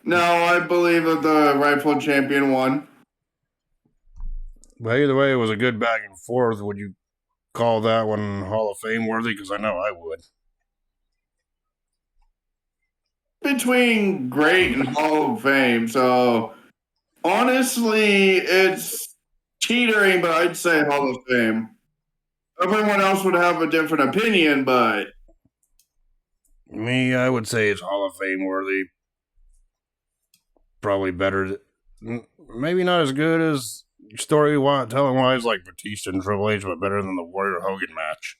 No, I believe that the rightful champion won. But either way, it was a good back and forth. Would you call that one Hall of Fame worthy? Because I know I would. Between great and Hall of Fame, so honestly, it's teetering, but I'd say Hall of Fame. Everyone else would have a different opinion, but Me, I would say it's Hall of Fame worthy. Probably better. Maybe not as good as story telling wise like Batista and Triple H, but better than the Warrior Hogan match.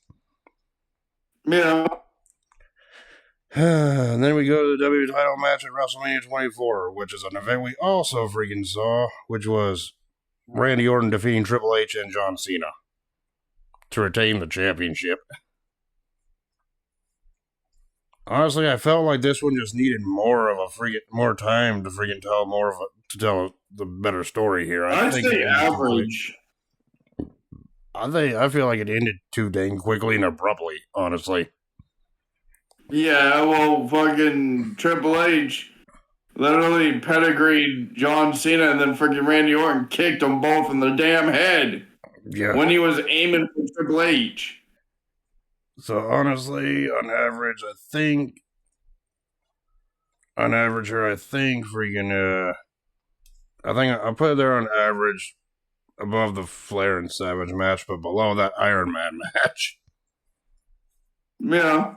yeah. And then we go to the WWE title match at WrestleMania 24, which is an event we also freaking saw, which was Randy Orton defeating Triple H and John Cena to retain the championship. Honestly, I felt like this one just needed more time to freaking tell the better story here. I'd say average. I feel like it ended too dang quickly and abruptly, honestly. Yeah, well, fucking Triple H literally pedigreed John Cena, and then freaking Randy Orton kicked them both in the damn head. Yeah. When he was aiming for Triple H. So honestly, on average, I think freaking I think I'll put it there on average above the Flair and Savage match, but below that Iron Man match. Yeah.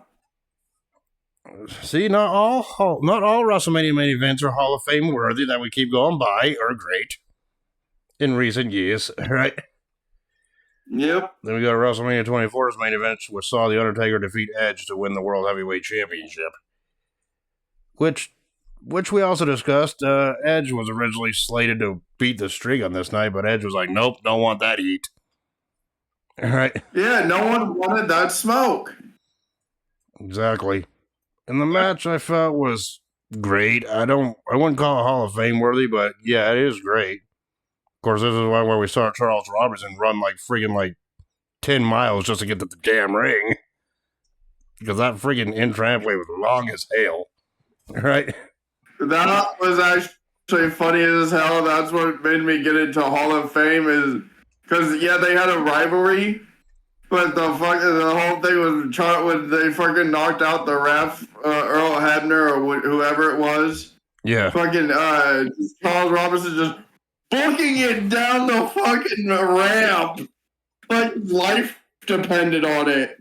See, not all WrestleMania main events are Hall of Fame worthy that we keep going by are great in recent years, right? Yep. Then we go to WrestleMania 24's main event, which saw The Undertaker defeat Edge to win the World Heavyweight Championship. Which we also discussed. Edge was originally slated to beat the streak on this night, but Edge was like, nope, don't want that heat. All right. Yeah, no one wanted that smoke. Exactly. And the match I felt was great. I wouldn't call it Hall of Fame worthy, but yeah, it is great. Of course, this is one where we saw Charles Robinson run like freaking 10 miles just to get to the damn ring. Because that freaking entranceway was long as hell. Right? That was actually funny as hell. That's what made me get into Hall of Fame is because, yeah, they had a rivalry, but the whole thing was when they fucking knocked out the ref, Earl Hebner or whoever it was. Yeah. Fucking Charles Robinson just booking it down the fucking ramp like life depended on it.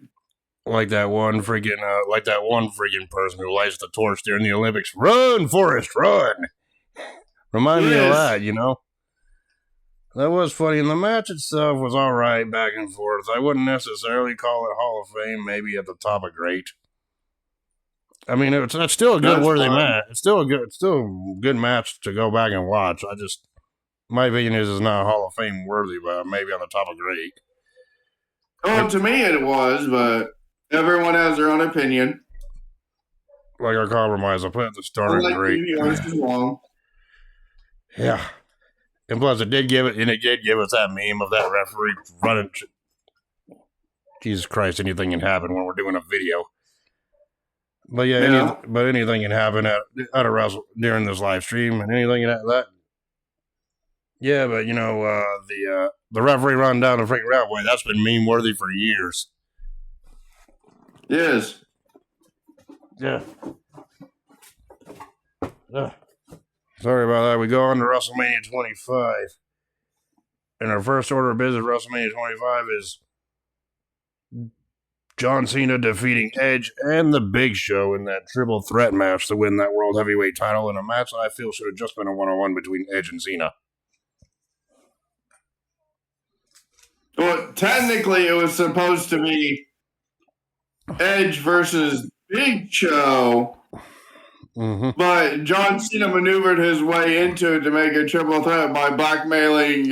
Like that one freaking person who lights the torch during the Olympics. Run, Forrest, run! Remind me of that, you know? That was funny, and the match itself was alright back and forth. I wouldn't necessarily call it Hall of Fame, maybe at the top of great. I mean, it's still a good That's worthy fine. match. It's still a good match to go back and watch. My opinion is not Hall of Fame worthy, but maybe on the top of great. Well, to me it was, but everyone has their own opinion. Like our compromise, I put at the start I of like great. you, yours is wrong. Yeah, and plus it did give us that meme of that referee running. Jesus Christ, anything can happen when we're doing a video. But yeah, Yeah. but anything can happen at a wrestle during this live stream, and anything that. Yeah, but the referee running down the freaking railway, that's been meme worthy for years. Yes. Yeah. Sorry about that. We go on to WrestleMania 25. And our first order of business, WrestleMania 25, is John Cena defeating Edge and The Big Show in that triple threat match to win that World Heavyweight title in a match that I feel should have just been a one-on-one between Edge and Cena. Well, technically, it was supposed to be Edge versus Big Show, but John Cena maneuvered his way into it to make a triple threat by blackmailing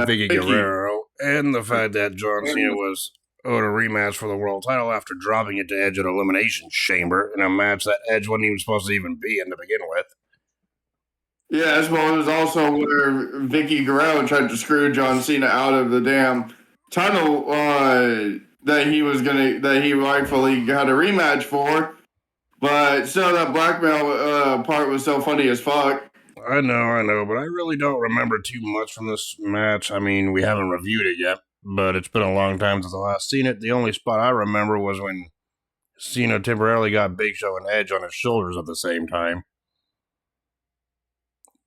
Vicky Guerrero, and the fact that John Cena was owed a rematch for the world title after dropping it to Edge at Elimination Chamber in a match that Edge wasn't even supposed to even be in to begin with. Yes, well, it was also where Vicky Guerrero tried to screw John Cena out of the damn title that he rightfully got a rematch for. But still, that blackmail part was so funny as fuck. I know, but I really don't remember too much from this match. I mean, we haven't reviewed it yet, but it's been a long time since I last seen it. The only spot I remember was when Cena temporarily got Big Show and Edge on his shoulders at the same time.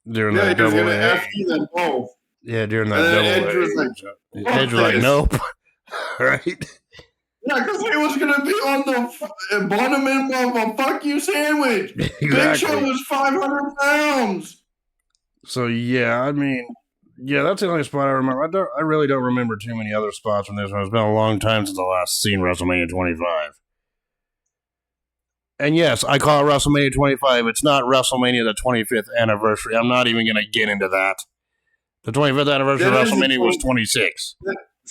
During that double both. Yeah, during that double Edge was like, nope. Right? Yeah, because he was going to be on the bottom end of a fuck you sandwich. Exactly. Big Show was 500 pounds. So, yeah, I mean, yeah, that's the only spot I remember. I really don't remember too many other spots from this one. It's been a long time since I last seen WrestleMania 25. And yes, I call it WrestleMania 25. It's not WrestleMania the 25th anniversary. I'm not even going to get into that. The 25th anniversary of WrestleMania was 26.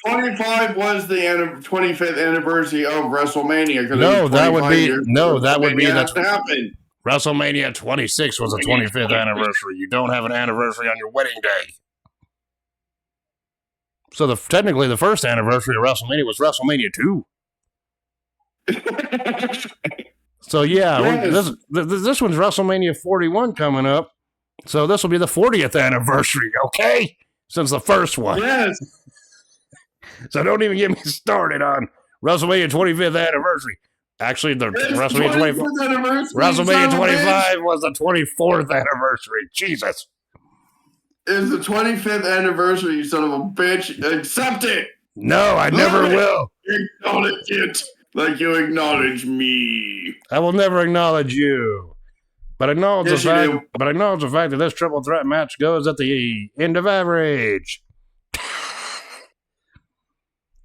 25 was the 25th anniversary of WrestleMania. No, that would be that's happened. WrestleMania 26 was the 25th anniversary. You don't have an anniversary on your wedding day. So technically, the first anniversary of WrestleMania was WrestleMania 2. So yeah, yes. This one's WrestleMania 41 coming up. So this will be the 40th anniversary, okay? Since the first one. Yes. So don't even get me started on WrestleMania 25th anniversary. Actually, the WrestleMania 25 was the 24th anniversary. Jesus. It's the 25th anniversary, you son of a bitch. Accept it. No, I never will. Acknowledge it like you acknowledge me. I will never acknowledge you. But I acknowledge the fact that this triple threat match goes at the end of average.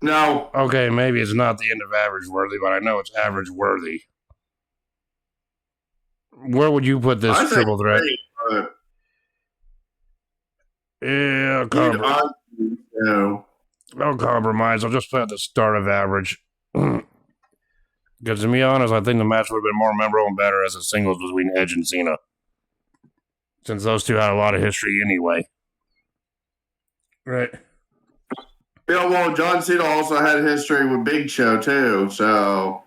No. Okay, maybe it's not the end of average worthy, but I know it's average worthy. Where would you put this triple threat? Yeah, I'll compromise. I'll just put at the start of average. Because to be honest, I think the match would have been more memorable and better as a singles between Edge and Cena. Since those two had a lot of history anyway. Right. Yeah, well, John Cena also had history with Big Show, too, so...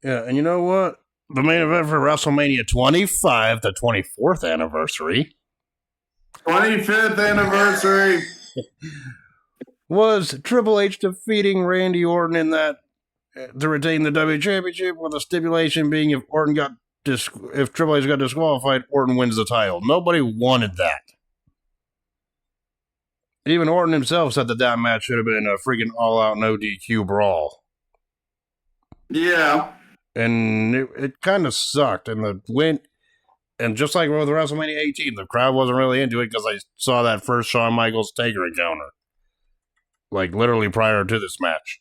Yeah, and you know what? The main event for WrestleMania 25, the 24th anniversary... 25th anniversary! was Triple H defeating Randy Orton in that to retain the W Championship, with a stipulation being if Triple H got disqualified, Orton wins the title. Nobody wanted that. Even Orton himself said that match should have been a freaking all-out no DQ brawl. Yeah. And it kind of sucked. And and just like with WrestleMania 18, the crowd wasn't really into it because I saw that first Shawn Michaels Taker encounter. Like, literally prior to this match.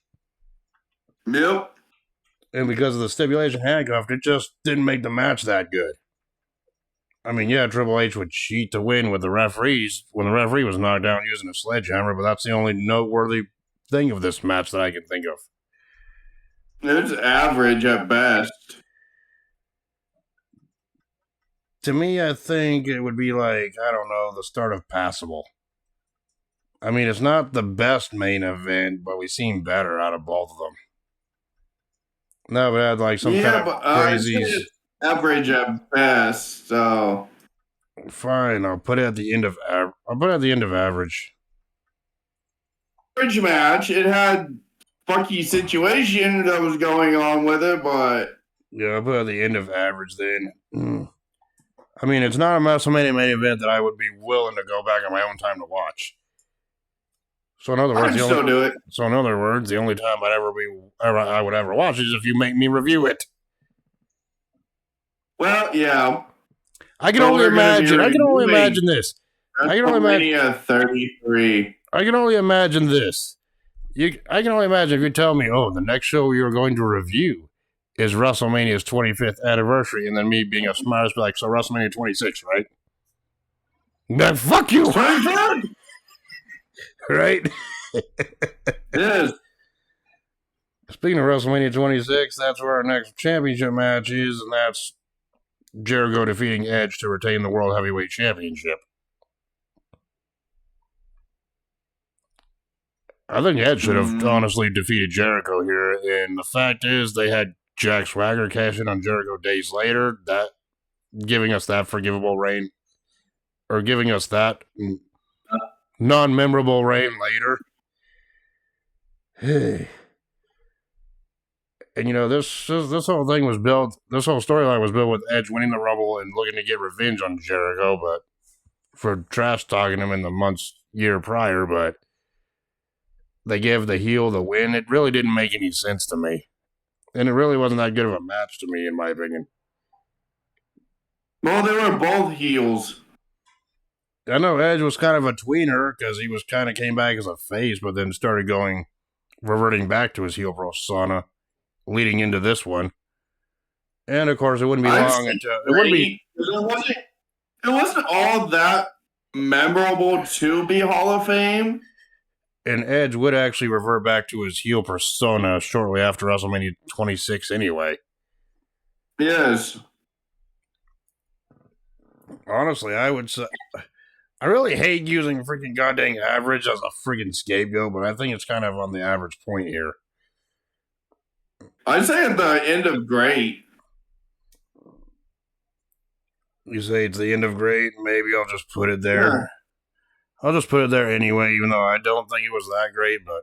Yep. And because of the stipulation handcuffed, it just didn't make the match that good. I mean, yeah, Triple H would cheat to win with the referees when the referee was knocked down using a sledgehammer, but that's the only noteworthy thing of this match that I can think of. It's average at best. To me, I think it would be like, I don't know, the start of Passable. I mean, it's not the best main event, but we've seen better out of both of them. No, but I had like some kind of crazy. Average at best, so fine. I'll put it at the end of. I'll put it at the end of average. Average match. It had funky situation that was going on with it, but yeah, I'll put it at the end of average then. I mean, it's not a WrestleMania main event that I would be willing to go back on my own time to watch. So in other words, I'd still do it. So in other words, the only time I would ever watch is if you make me review it. Well, yeah. I can only imagine. I can only imagine this. I can only imagine 33. I can only imagine this. I can only imagine if you tell me, oh, the next show you're going to review is WrestleMania's 25th anniversary, and then me being a smartass be like, so WrestleMania 26, right? Then fuck you. Right? Yes. Speaking of WrestleMania 26, that's where our next championship match is, and that's Jericho defeating Edge to retain the World Heavyweight Championship. I think Edge should have honestly defeated Jericho here, and the fact is they had Jack Swagger cash in on Jericho days later, that giving us that forgivable reign, or giving us that non-memorable reign later. Hey. And you know, this whole thing was built, this whole storyline was built with Edge winning the Rumble and looking to get revenge on Jericho, but for trash talking him in the year prior, but they gave the heel the win. It really didn't make any sense to me. And it really wasn't that good of a match to me, in my opinion. Well, they were both heels. I know Edge was kind of a tweener because he was kind of came back as a face, but then started reverting back to his heel persona, leading into this one. And of course, it wouldn't be long until it wouldn't be. It wasn't all that memorable to be Hall of Fame. And Edge would actually revert back to his heel persona shortly after WrestleMania 26 anyway. Yes. Honestly, I would say, I really hate using freaking goddamn average as a freaking scapegoat, but I think it's kind of on the average point here. I'd say at the end of great. You say it's the end of great? Maybe I'll just put it there. Yeah. I'll just put it there anyway, even though I don't think it was that great, but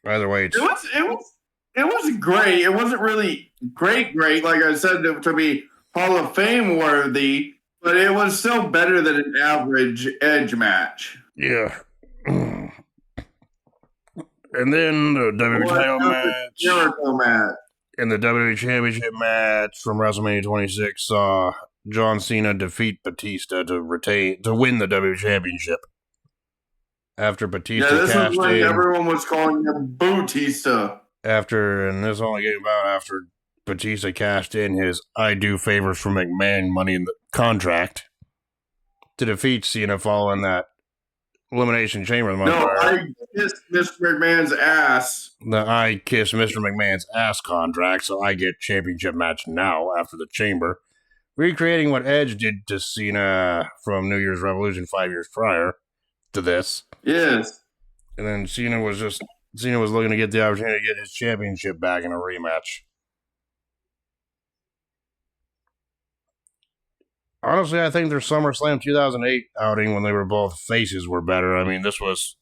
either way, it was great. It wasn't really great, like I said, to be Hall of Fame worthy, but it was still better than an average Edge match. Yeah. And then the WWE title match. Jericho match. And the WWE Championship match from WrestleMania 26 saw John Cena defeat Batista to win the WWE Championship. After Batista this cashed was when in, everyone was calling him Batista. And this only came about after Batista cashed in his I do favors for McMahon money in the contract to defeat Cena following that Elimination Chamber. I kissed Mr. McMahon's ass. I kiss Mr. McMahon's ass contract, so I get championship match now after the Chamber. Recreating what Edge did to Cena from New Year's Revolution 5 years prior to this. Yes. And then Cena was looking to get the opportunity to get his championship back in a rematch. Honestly, I think their SummerSlam 2008 outing when they were both faces were better. I mean, this was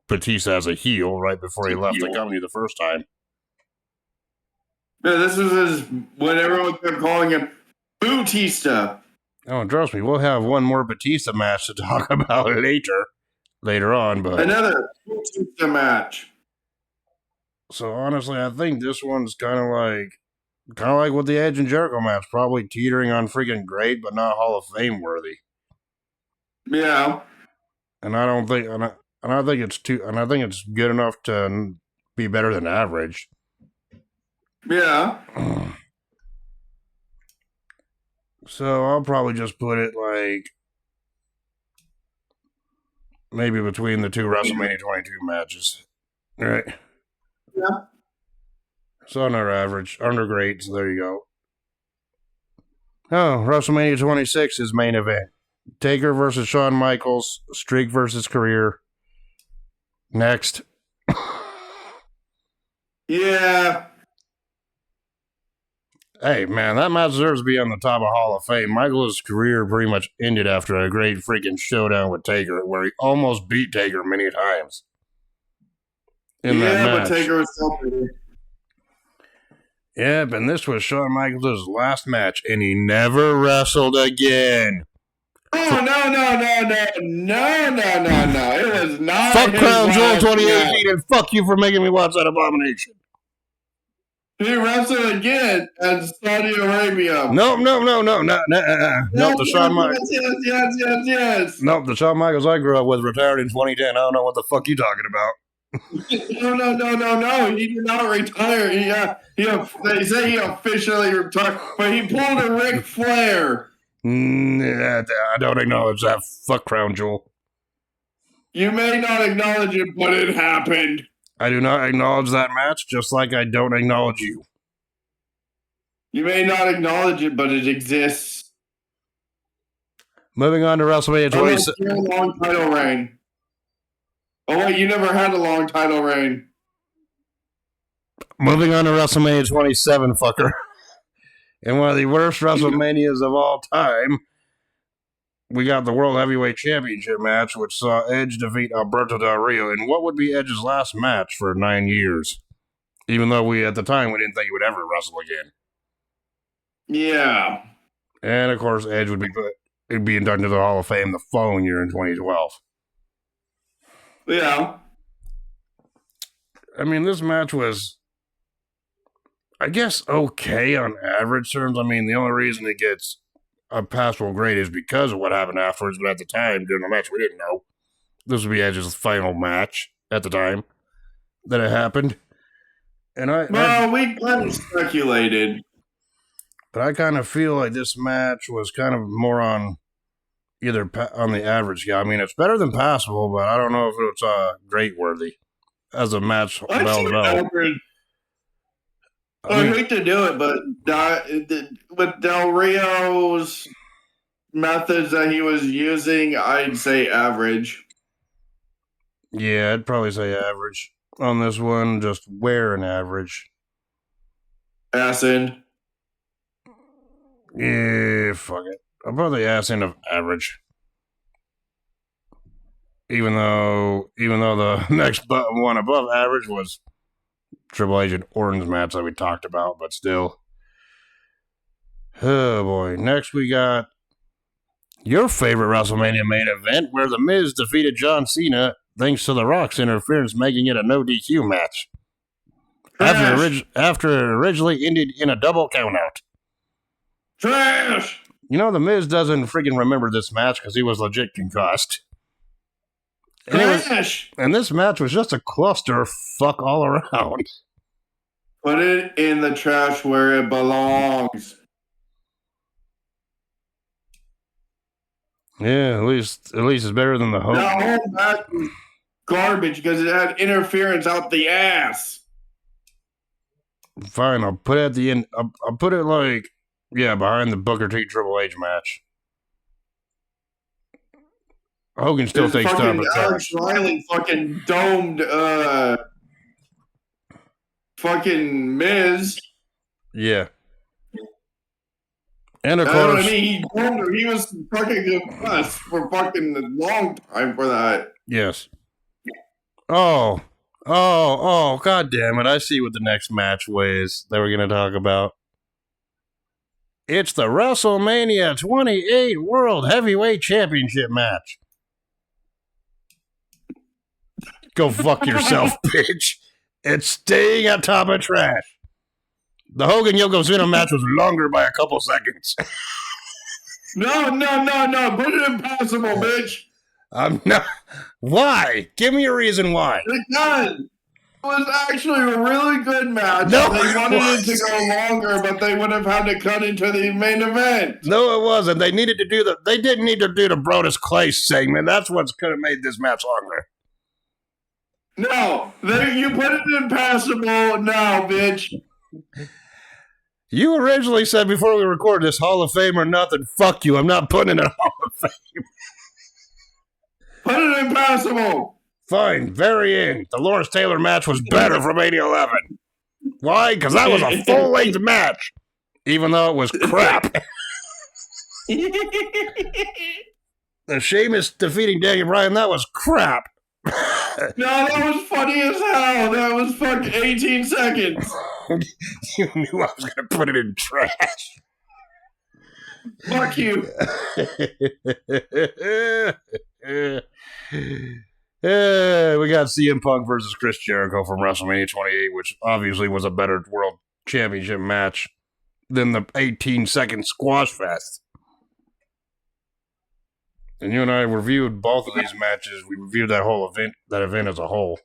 Batista as a heel right before he left the company the first time. Yeah, this was when everyone kept calling him Batista. Oh, trust me, we'll have one more Batista match to talk about later on, but another Batista match. So honestly, I think this one's kind of like with the Edge and Jericho match, probably teetering on freaking great, but not Hall of Fame worthy. Yeah. And I don't think, and I think it's good enough to be better than average. Yeah. So I'll probably just put it like maybe between the two WrestleMania 22 matches. All right. Yeah. So under average, under grade, so there you go. Oh, WrestleMania 26 is main event. Taker versus Shawn Michaels, streak versus career. Next. Yeah. Hey, man, that match deserves to be on the top of Hall of Fame. Michaels' career pretty much ended after a great freaking showdown with Taker, where he almost beat Taker many times in that match. But Taker was still pretty. Yep, and this was Shawn Michaels' last match, and he never wrestled again. Oh, no. It was not. Fuck his Crown Jewel last 2018, match. and fuck you for making me watch that abomination. He wrestled again at Saudi Arabia. No. Nope, the Shawn Michaels. Yes. Nope, the Shawn Michaels I grew up with retired in 2010. I don't know what the fuck you talking about. No. He did not retire. They say he officially retired, but he pulled a Ric Flair. I don't acknowledge that. Fuck Crown Jewel. You may not acknowledge it, but it happened. I do not acknowledge that match, just like I don't acknowledge you. You may not acknowledge it, but it exists. Moving on to WrestleMania 26. Your long title reign. Oh wait, you never had a long title reign. Moving on to WrestleMania 27, fucker. In one of the worst WrestleManias of all time, we got the World Heavyweight Championship match, which saw Edge defeat Alberto Del Rio in what would be Edge's last match for 9 years. Even though at the time, we didn't think he would ever wrestle again. Yeah. And of course, Edge would be inducted to the Hall of Fame the following year in 2012. Yeah. I mean, this match was, I guess, okay on average terms. I mean, the only reason it gets a passable grade is because of what happened afterwards, but at the time, during the match, we didn't know. This would be Edge's final match at the time that it happened. And we kind of speculated. But I kind of feel like this match was kind of more on either on the average scale. I mean, it's better than passable, but I don't know if it's great worthy as a match. I hate to do it, but with Del Rio's methods that he was using, I'd say average. Yeah, I'd probably say average on this one. Just where an average? Acid. Yeah, fuck it. I'll probably ass end of average. Even though the next one above average was Triple H and Orton's match that we talked about, but still. Oh boy. Next we got your favorite WrestleMania main event where The Miz defeated John Cena thanks to The Rock's interference, making it a no DQ match. After it originally ended in a double countout. Trash! You know, The Miz doesn't freaking remember this match because he was legit concussed. And this match was just a cluster fuck all around. Put it in the trash where it belongs. Yeah, at least it's better than the Hogan. That whole match was garbage because it had interference out the ass. Fine, I'll put it at the end. I'll put it behind the Booker T Triple H match. Hogan still takes time to Alex Riley fucking domed fucking Miz. Yeah. And of course, he domed her. He was fucking depressed for fucking a long time for that. Yes. Oh, god damn it. I see what the next match was that we're going to talk about. It's the WrestleMania 28 World Heavyweight Championship match. Go fuck yourself, bitch. It's staying atop of trash. The Hogan Yokozuna match was longer by a couple seconds. No. Put it in passable, bitch. I'm not. Why? Give me a reason why. Because was actually a really good match. No, They wanted it to it go longer, but they would have had to cut into the main event. No, it wasn't. They needed to do They didn't need to do the Brodus Clay segment. That's what could have made this match longer. No, you put it in passable now, bitch. You originally said before we recorded this, Hall of Fame or nothing. Fuck you. I'm not putting it in Hall of Fame. Put it in passable. Fine. Very end. The Lawrence Taylor match was better from 8011. Why? Because that was a full-length match, even though it was crap. The Sheamus defeating Daniel Bryan, that was crap. No, that was funny as hell. That was fucking 18 seconds. You knew I was going to put it in trash. Fuck you. We got CM Punk versus Chris Jericho from WrestleMania 28, which obviously was a better World Championship match than the 18-second squash fest. And you and I reviewed both of these matches. We reviewed that event as a whole.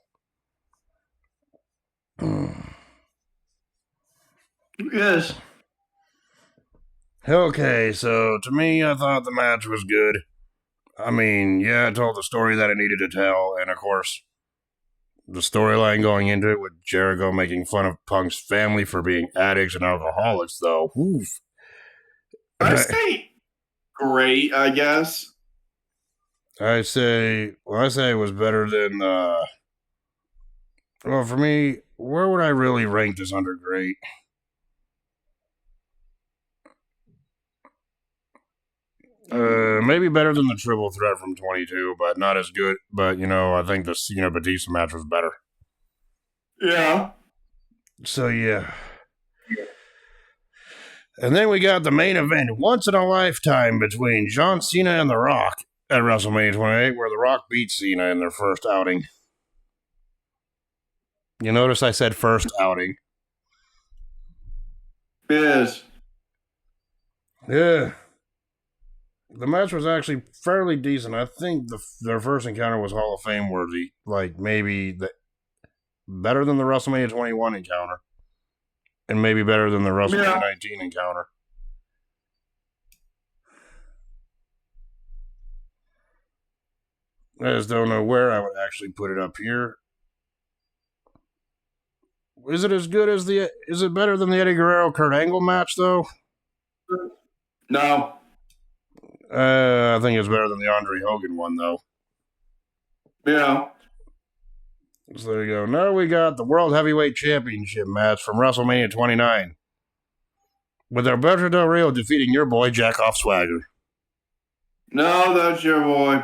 Yes. Okay, so to me, I thought the match was good. I mean, yeah, it told the story that it needed to tell, and of course, the storyline going into it with Jericho making fun of Punk's family for being addicts and alcoholics, though. Oof. I say great, I guess. I say it was better than, well, for me, where would I really rank this under great? Maybe better than the triple threat from 22, but not as good. But, I think the Cena Batista match was better. Yeah. So, yeah. And then we got the main event, once in a lifetime, between John Cena and The Rock at WrestleMania 28, where The Rock beat Cena in their first outing. You notice I said first outing. Yes. Yeah. The match was actually fairly decent. I think their first encounter was Hall of Fame worthy. Like, maybe better than the WrestleMania 21 encounter. And maybe better than the WrestleMania 19 encounter. I just don't know where I would actually put it up here. Is it as good as is it better than the Eddie Guerrero Kurt Angle match, though? No. I think it's better than the Andre Hogan one, though. Yeah. So there you go. Now we got the World Heavyweight Championship match from WrestleMania 29. With Alberto Del Rio defeating your boy, Jackoff Swagger. No, that's your boy.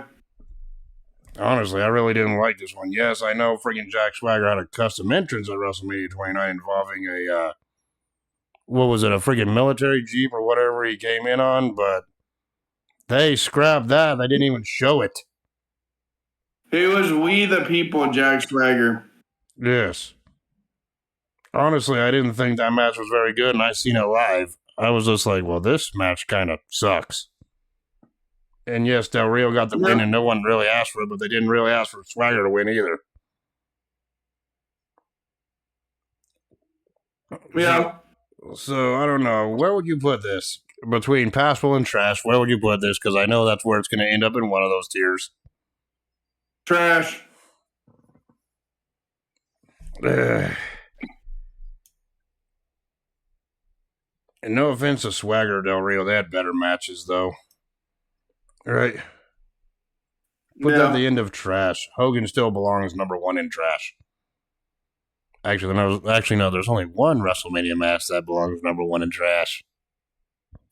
Honestly, I really didn't like this one. Yes, I know freaking Jack Swagger had a custom entrance at WrestleMania 29 involving a, what was it, a freaking military Jeep or whatever he came in on, but they scrapped that. They didn't even show it. He was We the People, Jack Swagger. Yes. Honestly, I didn't think that match was very good, and I seen it live. I was just like, well, this match kind of sucks. And yes, Del Rio got the win, and no one really asked for it, but they didn't really ask for Swagger to win either. Yeah. So I don't know. Where would you put this? Between passable and trash, where would you put this? Because I know that's where it's going to end up in one of those tiers. Trash. And no offense to Swagger or Del Rio, they had better matches, though. Right? Put that at the end of trash. Hogan still belongs number one in trash. Actually, no, there's only one WrestleMania match that belongs number one in trash.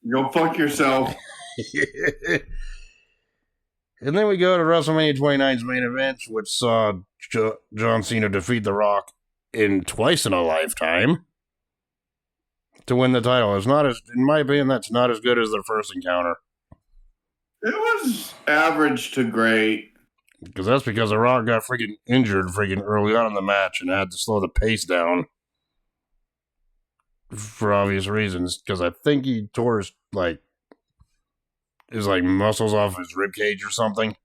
Go fuck yourself. And then we go to WrestleMania 29's main event, which saw John Cena defeat The Rock in twice in a lifetime to win the title. It's not in my opinion, that's not as good as their first encounter. It was average to great. Because The Rock got freaking injured early on in the match and had to slow the pace down for obvious reasons. Because I think he tore his muscles off his rib cage or something.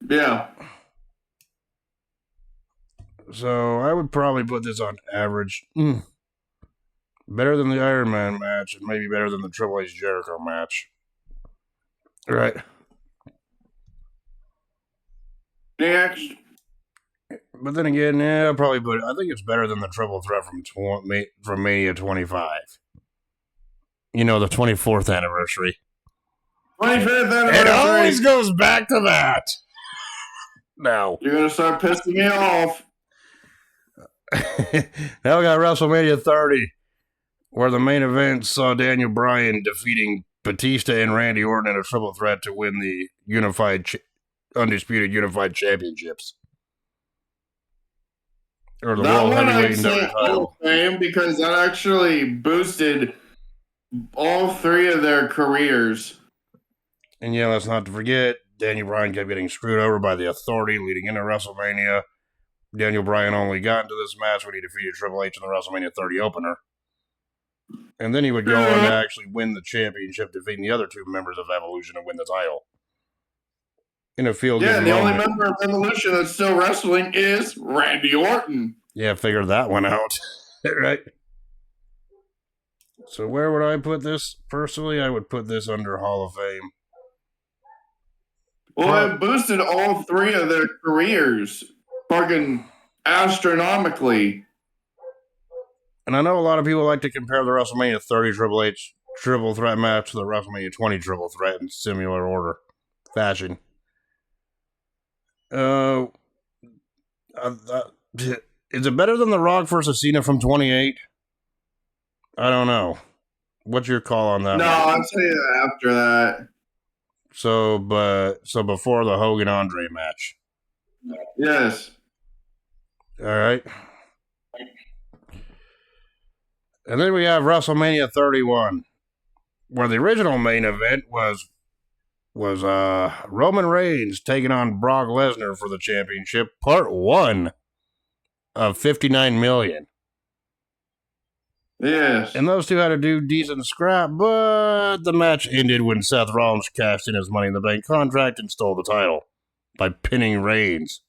Yeah. So I would probably put this on average. Better than the Iron Man match, and maybe better than the Triple H Jericho match. Right. Next. But then again, yeah, I'll probably put. I think it's better than the Triple Threat from Mania 25. You know, the 24th anniversary. 25th anniversary. It always goes back to that. Now. You're going to start pissing me off. Now we got WrestleMania 30, where the main event saw Daniel Bryan defeating Batista and Randy Orton in a triple threat to win the Undisputed Unified Championships. Or the World Heavyweight and WWE title. Fame because that actually boosted all three of their careers. And yeah, let's not forget, Daniel Bryan kept getting screwed over by the Authority leading into WrestleMania. Daniel Bryan only got into this match when he defeated Triple H in the WrestleMania 30 opener. And then he would go on to actually win the championship, defeating the other two members of Evolution and win the title. In a feel-good the only member of Evolution that's still wrestling is Randy Orton. Yeah, figured that one out. Right? So where would I put this? Personally, I would put this under Hall of Fame. Well, it boosted all three of their careers fucking astronomically. And I know a lot of people like to compare the WrestleMania 30 Triple H triple threat match to the WrestleMania 20 triple threat in similar order fashion. Is it better than The Rock versus Cena from 28? I don't know. What's your call on that? No, I'd say after that. So before the Hogan Andre match. Yes. All right. And then we have WrestleMania 31, where the original main event was Roman Reigns taking on Brock Lesnar for the championship, part 1 of 59 million. Yes. And those two had to do decent scrap, but the match ended when Seth Rollins cashed in his Money in the Bank contract and stole the title by pinning Reigns.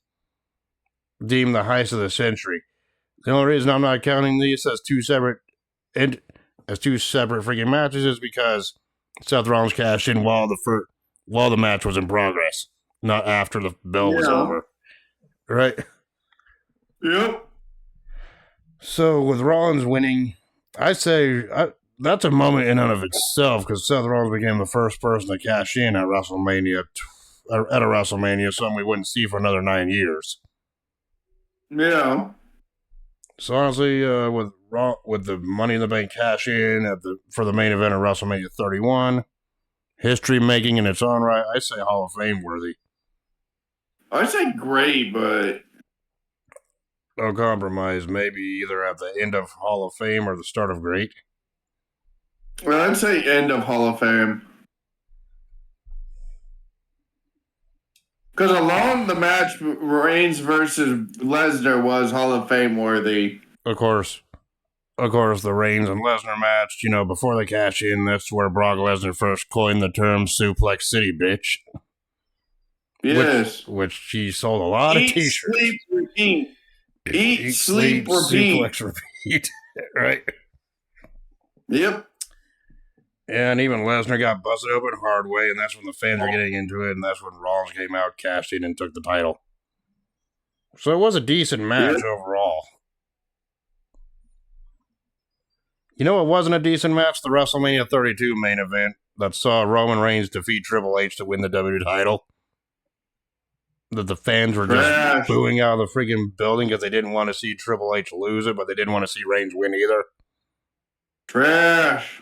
Deemed the heist of the century. The only reason I'm not counting these as two separate freaking matches is because Seth Rollins cashed in while the match was in progress, not after the bell was over. Right? Yep. So with Rollins winning, I say that's a moment in and of itself because Seth Rollins became the first person to cash in at WrestleMania, something we wouldn't see for another 9 years. Yeah. So honestly, with the Money in the Bank cash in for the main event of WrestleMania 31, history making in its own right, I say Hall of Fame worthy. I'd say great, but no compromise. Maybe either at the end of Hall of Fame or the start of great. Well, I'd say end of Hall of Fame. Because alone the match Reigns versus Lesnar was Hall of Fame worthy. Of course, the Reigns and Lesnar match, before they cash in, that's where Brock Lesnar first coined the term Suplex City, bitch. Yes. Which he sold a lot of t-shirts. Sleep, repeat. Eat, sleep, repeat. Suplex, repeat. Right? Yep. And even Lesnar got busted open hard way, and that's when the fans were getting into it, and that's when Rollins came out, cashed in, and took the title. So it was a decent match overall. You know what wasn't a decent match? The WrestleMania 32 main event that saw Roman Reigns defeat Triple H to win the WWE title. That the fans were just booing out of the freaking building because they didn't want to see Triple H lose it, but they didn't want to see Reigns win either. Trash.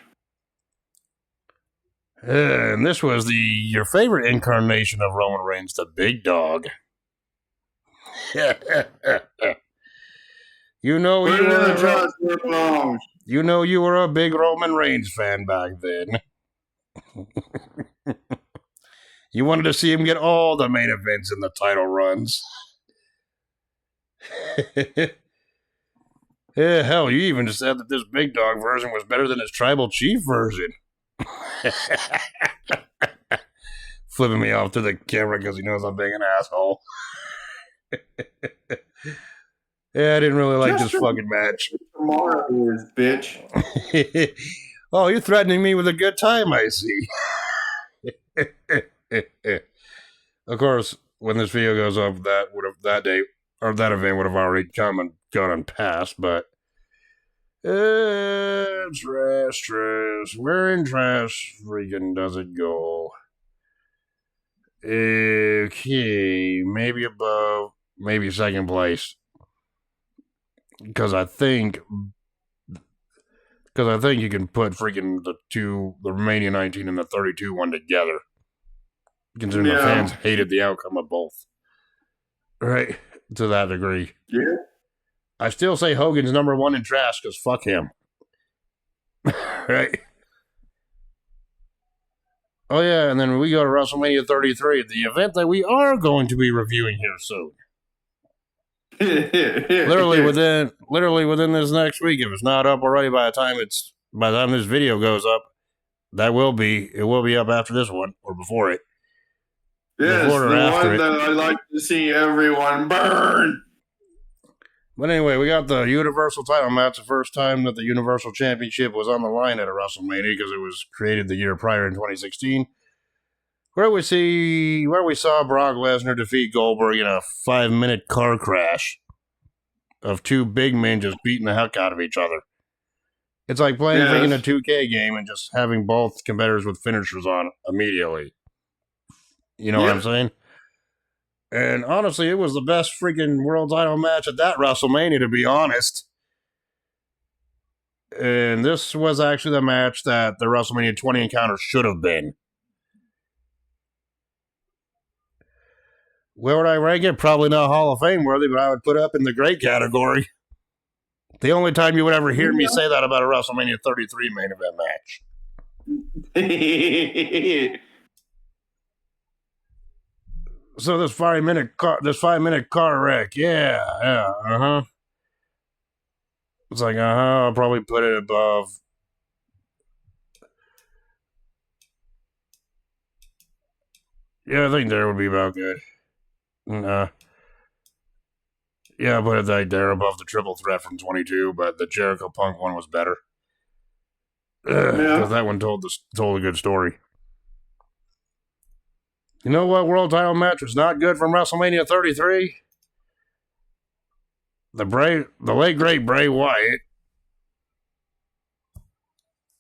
And this was your favorite incarnation of Roman Reigns, the Big Dog. You know you were a big Roman Reigns fan back then. You wanted to see him get all the main events in the title runs. Yeah, hell, you even said that this Big Dog version was better than his Tribal Chief version. Flipping me off to the camera because he knows I'm being an asshole. Yeah, I didn't really like this fucking match. Tomorrow is, bitch. Oh, you're threatening me with a good time, I see. Of course, when this video goes up, that event would have already come and gone and passed, but trash. Where in trash freaking does it go? Okay, maybe above, maybe second place. Because I think you can put freaking the remaining 19 and the 32 one together. Considering the fans hated the outcome of both. Right? To that degree. Yeah. I still say Hogan's number one in trash because fuck him. Right? Oh yeah, and then we go to WrestleMania 33, the event that we are going to be reviewing here soon. literally within this next week. If it's not up already by the time this video goes up, it will be up after this one or before it. Yes, the one that I like to see everyone burn. But anyway, we got the Universal title match, the first time that the Universal Championship was on the line at a WrestleMania because it was created the year prior in 2016. Where we saw Brock Lesnar defeat Goldberg in a 5-minute car crash of two big men just beating the heck out of each other. It's like playing a 2K game and just having both competitors with finishers on immediately. You know what I'm saying? And honestly, it was the best freaking world title match at that WrestleMania, to be honest. And this was actually the match that the WrestleMania 20 encounter should have been. Where would I rank it? Probably not Hall of Fame worthy, but I would put it up in the great category. The only time you would ever hear me say that about a WrestleMania 33 main event match. So this 5-minute car wreck, It's like, I'll probably put it above. Yeah, I think there would be about good. Yeah, I put it right there above the triple threat from 22, but the Jericho Punk one was better. Because that one told a good story. You know what world title match was not good from WrestleMania 33? The late great Bray Wyatt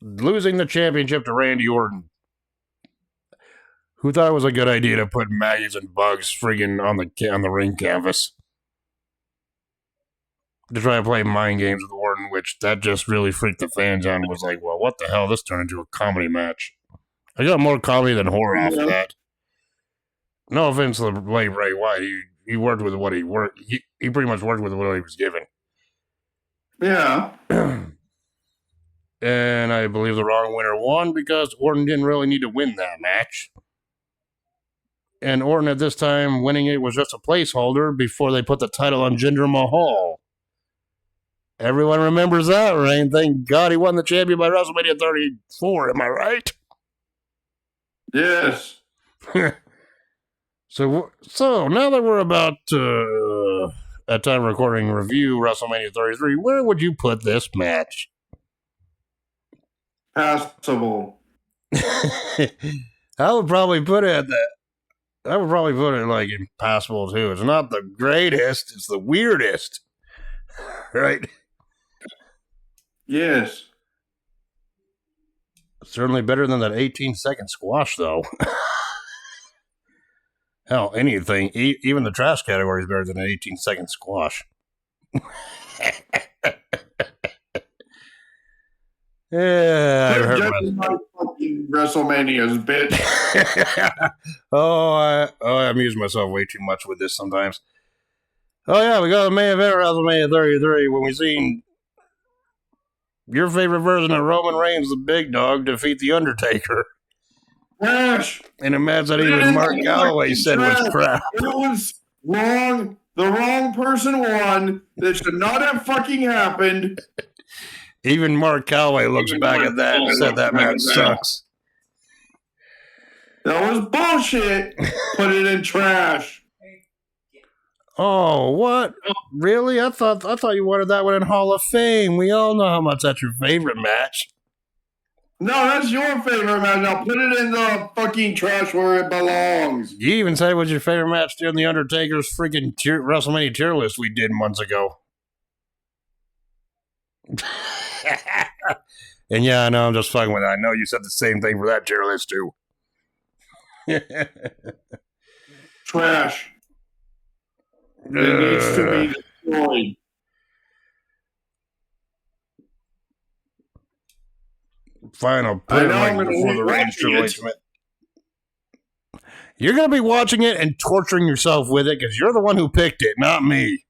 losing the championship to Randy Orton. Who thought it was a good idea to put maggots and bugs friggin' on the ring canvas to try to play mind games with Orton, which that just really freaked the fans out and was like, well, what the hell? This turned into a comedy match. I got more comedy than horror off of that. No offense to the late Bray Wyatt. He worked with what he worked. He pretty much worked with what he was given. Yeah. And I believe the wrong winner won because Orton didn't really need to win that match. And Orton at this time winning it was just a placeholder before they put the title on Jinder Mahal. Everyone remembers that, right? Thank God he won the champion by WrestleMania 34. Am I right? Yes. So now that we're about at time recording review WrestleMania 33, where would you put this match? Passable. I would probably put it like impossible too. It's not the greatest, it's the weirdest. Right? Yes. Certainly better than that 18-second squash, though. Hell, anything, even the trash category is better than an 18-second squash. Yeah, I heard my fucking WrestleManias, bitch. I amuse myself way too much with this sometimes. Oh yeah, we got the main event WrestleMania 33 when we seen your favorite version of Roman Reigns, the Big Dog, defeat the Undertaker. Trash. In a match that even Mark Calloway said was crap. It was wrong. The wrong person won. That should not have fucking happened. Even Mark Calloway looks back at that and said that match sucks. That was bullshit. Put it in trash. Oh, what? Really? I thought you wanted that one in Hall of Fame. We all know how much that's your favorite match. No, that's your favorite match. Now put it in the fucking trash where it belongs. You even said it was your favorite match during the Undertaker's freaking WrestleMania tier list we did months ago. And yeah, I know, I'm just fucking with it. I know you said the same thing for that tier list too. Trash. It needs to be destroyed. Fine, I'll put it right before the Reigns Triple H match. You're going to be watching it and torturing yourself with it because you're the one who picked it, not me.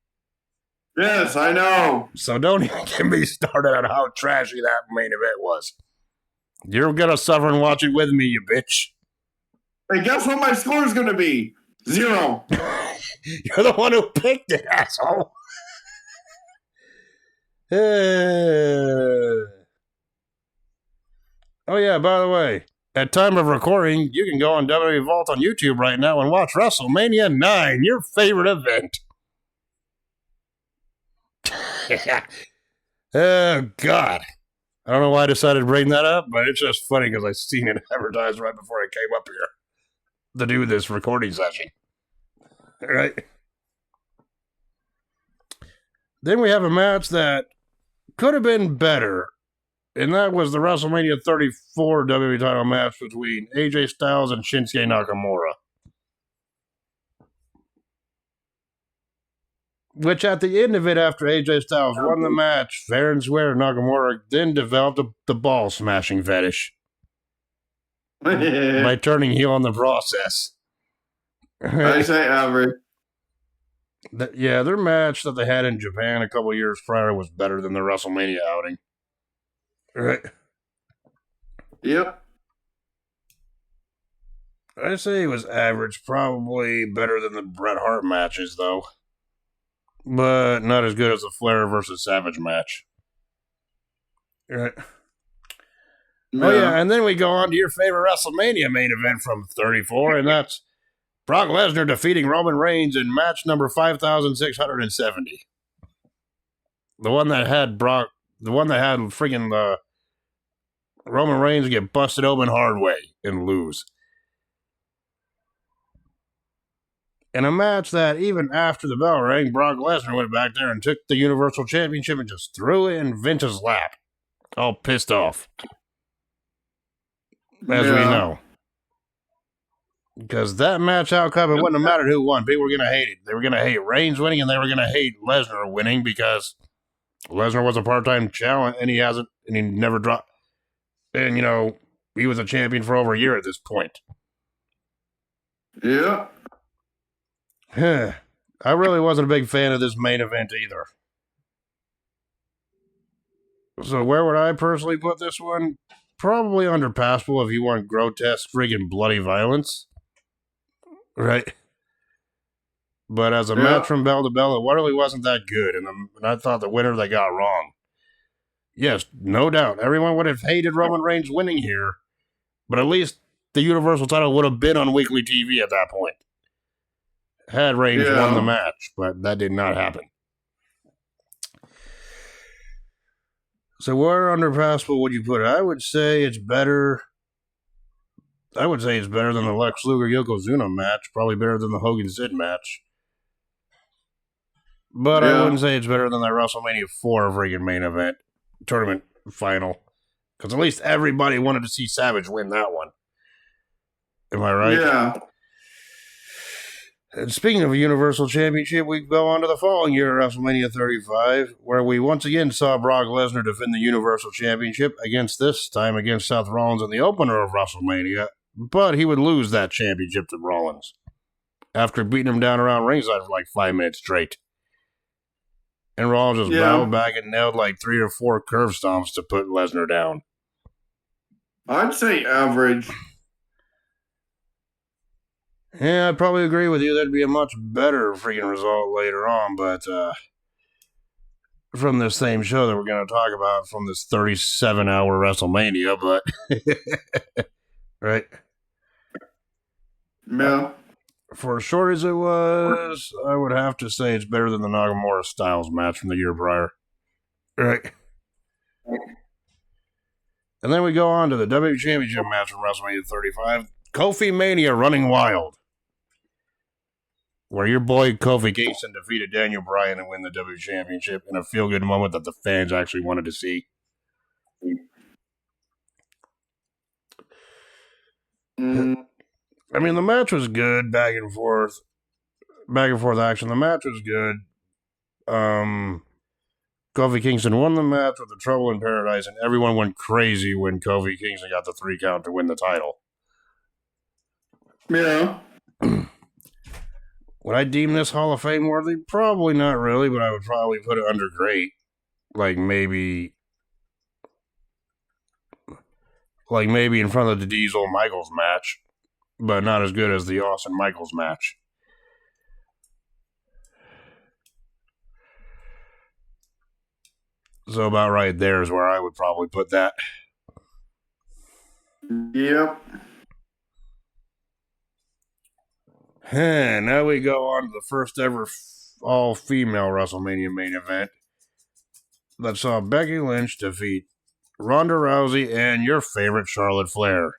Yes, I know. So don't even get me started on how trashy that main event was. You're going to suffer and watch it with me, you bitch. Hey, guess what my score is going to be? 0. You're the one who picked it, asshole. Oh, yeah, by the way, at time of recording, you can go on WWE Vault on YouTube right now and watch WrestleMania 9, your favorite event. Oh, God. I don't know why I decided to bring that up, but it's just funny because I seen it advertised right before I came up here to do this recording session. All right. Then we have a match that could have been better, and that was the WrestleMania 34 WWE title match between AJ Styles and Shinsuke Nakamura. Which at the end of it, after AJ Styles won the match, fair and square, Nakamura then developed the ball smashing fetish by turning heel in the process. I say average. Yeah, their match that they had in Japan a couple years prior was better than the WrestleMania outing. Right? Yep. I'd say it was average, probably better than the Bret Hart matches, though. But not as good as the Flair versus Savage match. Right. No. Oh, yeah, and then we go on to your favorite WrestleMania main event from 34, and that's Brock Lesnar defeating Roman Reigns in match number 5,670. The one that had freaking Roman Reigns get busted open hard way and lose. In a match that, even after the bell rang, Brock Lesnar went back there and took the Universal Championship and just threw it in Vince's lap. All pissed off. As we know. Because that match outcome, it wouldn't have mattered who won. People were going to hate it. They were going to hate Reigns winning, and they were going to hate Lesnar winning because Lesnar was a part-time challenge, and he never dropped. And, he was a champion for over a year at this point. Yeah. I really wasn't a big fan of this main event either. So where would I personally put this one? Probably underpassable if you want grotesque, friggin' bloody violence. Right? But as a match from bell to bell, it really wasn't that good, and I thought the winner they got wrong. Yes, no doubt, everyone would have hated Roman Reigns winning here, but at least the Universal title would have been on weekly TV at that point. Had Reigns won the match, but that did not happen. So where underpassable would you put it? I would say it's better. I would say it's better than the Lex Luger-Yokozuna match. Probably better than the Hogan-Sid match. But I wouldn't say it's better than that WrestleMania 4 friggin' main event tournament final. Because at least everybody wanted to see Savage win that one. Am I right? Yeah. And speaking of a Universal Championship, we go on to the following year, WrestleMania 35, where we once again saw Brock Lesnar defend the Universal Championship against Seth Rollins in the opener of WrestleMania, but he would lose that championship to Rollins after beating him down around ringside for like 5 minutes straight. And Rollins just bowed back and nailed like 3 or 4 curve stomps to put Lesnar down. I'd say average. Yeah, I'd probably agree with you. That'd be a much better freaking result later on, but from this same show that we're going to talk about from this 37-hour WrestleMania, but right? Yeah. For as short as it was, I would have to say it's better than the Nakamura Styles match from the year prior. Right. And then we go on to the WWE Championship match from WrestleMania 35, Kofi Mania Running Wild, where your boy Kofi Kingston defeated Daniel Bryan and win the WWE Championship in a feel-good moment that the fans actually wanted to see. I mean, the match was good, back and forth action. The match was good. Kofi Kingston won the match with the Trouble in Paradise, and everyone went crazy when Kofi Kingston got the 3 count to win the title. Yeah. Would I deem this Hall of Fame worthy? Probably not really, but I would probably put it under great. Like maybe in front of the Diesel Michaels match, but not as good as the Austin Michaels match. So about right there is where I would probably put that. Yep. Now we go on to the first ever all-female WrestleMania main event that saw Becky Lynch defeat Ronda Rousey and your favorite Charlotte Flair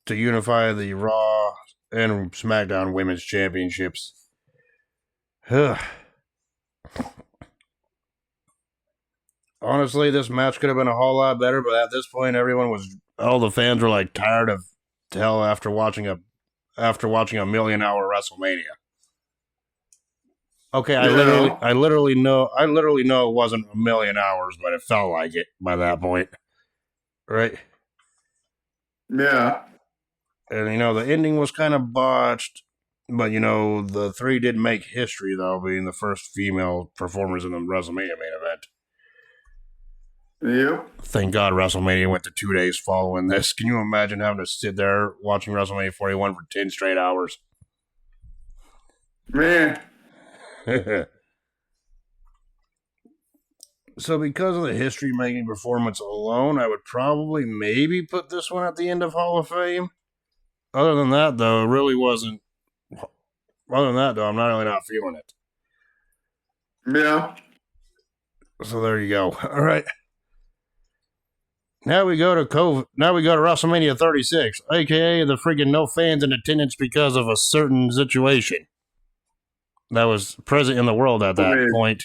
to unify the Raw and SmackDown Women's Championships. Honestly, this match could have been a whole lot better, but at this point, all the fans were like tired of hell after watching a million-hour WrestleMania. Okay, I literally know it wasn't a million hours, but it felt like it by that point, right? Yeah. And the ending was kind of botched, but the 3 did make history though, being the first female performers in the WrestleMania main event. Yep. Thank God WrestleMania went to 2 days following this. Can you imagine having to sit there watching WrestleMania 41 for 10 straight hours? Man. So because of the history-making performance alone, I would probably maybe put this one at the end of Hall of Fame. Other than that, though, it really wasn't. Other than that, though, I'm not really not feeling it. Yeah. So there you go. All right. Now we go to WrestleMania 36, aka the freaking no fans in attendance because of a certain situation that was present in the world at that point.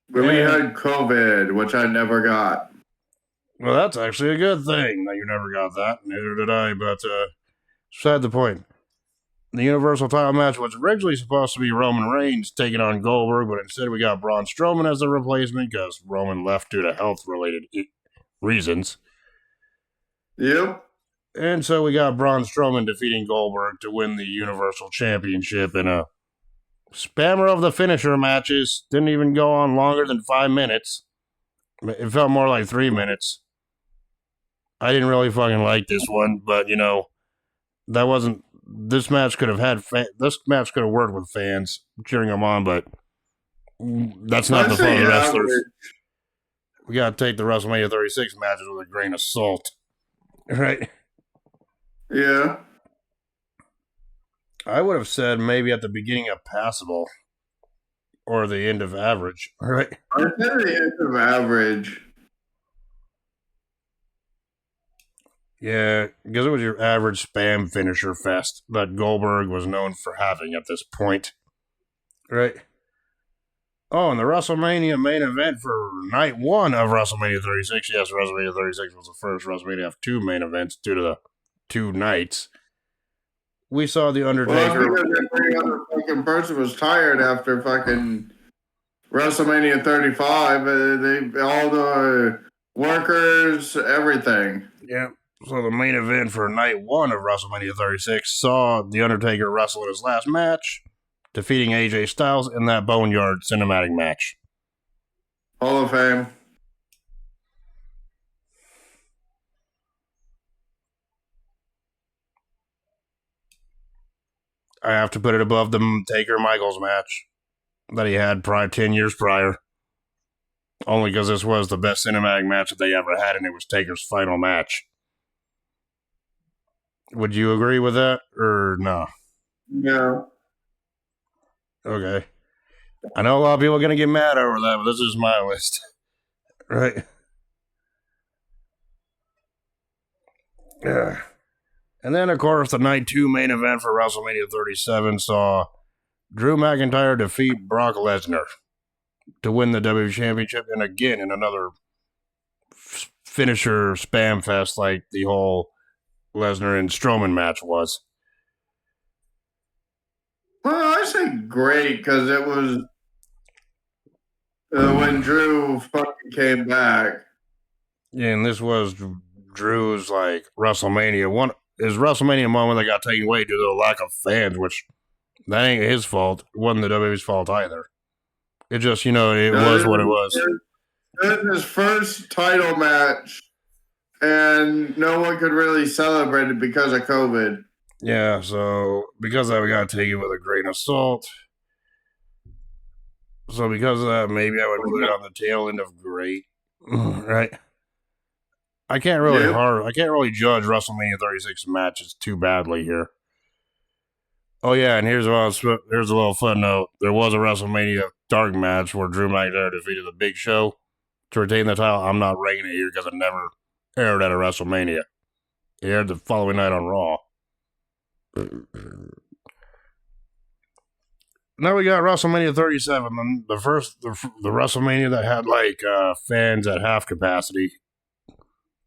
But we had COVID, which I never got. Well, that's actually a good thing that you never got that. Neither did I, but beside the point. The Universal title match was originally supposed to be Roman Reigns taking on Goldberg, but instead we got Braun Strowman as the replacement because Roman left due to health-related reasons. Yep. And so we got Braun Strowman defeating Goldberg to win the Universal Championship in a spammer of the finisher matches. Didn't even go on longer than 5 minutes. It felt more like 3 minutes. I didn't really fucking like this one, but that wasn't. This match could have worked with fans cheering them on, but that's not the fun of the wrestlers. We gotta take the WrestleMania 36 matches with a grain of salt, right? Yeah. I would have said maybe at the beginning of Passable or the end of Average, right? I said the end of Average. Yeah, because it was your average spam finisher fest that Goldberg was known for having at this point. Right? Oh, and the WrestleMania main event for night 1 of WrestleMania 36. Yes, WrestleMania 36 was the first WrestleMania to have 2 main events due to the 2 nights. We saw The Undertaker. Well, because every other fucking person was tired after fucking WrestleMania 35. All the workers, everything. Yeah. So the main event for night 1 of WrestleMania 36 saw The Undertaker wrestle in his last match, defeating AJ Styles in that Boneyard cinematic match. Hall of Fame. I have to put it above the Taker-Michaels match that he had 10 years prior. Only because this was the best cinematic match that they ever had, and it was Taker's final match. Would you agree with that, or no? No. Okay. I know a lot of people are going to get mad over that, but this is my list. Right? Yeah. And then, of course, the Night 2 main event for WrestleMania 37 saw Drew McIntyre defeat Brock Lesnar to win the WWE Championship, and again in another finisher spam fest like the whole Lesnar and Strowman match was. Well, I say great because it was when Drew fucking came back. Yeah, and this was Drew's like WrestleMania one. His WrestleMania moment that got taken away due to the lack of fans, which that ain't his fault. It wasn't the WWE's fault either. It just, it was what it was. It was his first title match, and no one could really celebrate it because of COVID. Yeah, so because of that, we gotta take it with a grain of salt. So because of that, maybe I would put it on the tail end of great. Right? I can't really judge WrestleMania 36 matches too badly here. Oh yeah, and here's a little fun note. There was a WrestleMania dark match where Drew McIntyre defeated the Big Show to retain the title. I'm not ranking it here because it never aired at a WrestleMania. It aired the following night on Raw. Now we got WrestleMania 37, the WrestleMania that had fans at half capacity,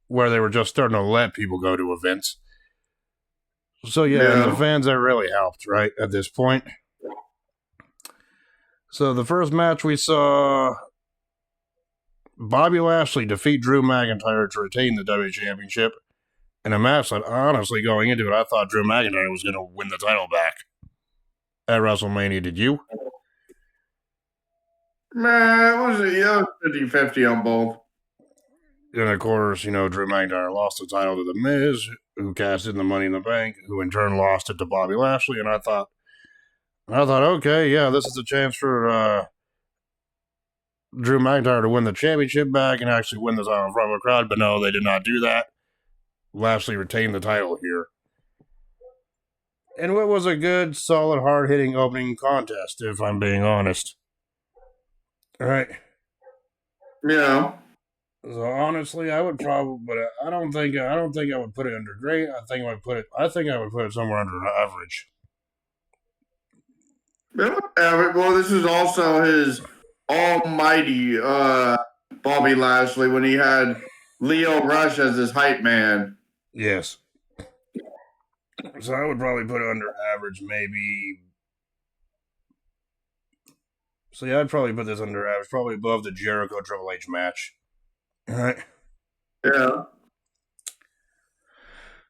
where they were just starting to let people go to events. So yeah, and the fans that really helped, right, at this point. So the first match we saw Bobby Lashley defeat Drew McIntyre to retain the WWE Championship in a match that, honestly, going into it, I thought Drew McIntyre was going to win the title back at WrestleMania. Did you? Man, it was 50-50 on both. And of course, Drew McIntyre lost the title to The Miz, who cashed in the Money in the Bank, who in turn lost it to Bobby Lashley. And I thought, okay, yeah, this is a chance for Drew McIntyre to win the championship back and actually win the title in front of a crowd. But no, they did not do that. Lashley retained the title here. And what was a good, solid, hard-hitting opening contest, if I'm being honest. All right. Yeah. So honestly, I would probably, but I don't think I would put it under great. I think I would put it somewhere under average. Well, this is also his almighty Bobby Lashley when he had Leo Rush as his hype man. Yes. So I would probably put it under average, maybe. So yeah, I'd probably put this under average, probably above the Jericho Triple H match. All right. Yeah.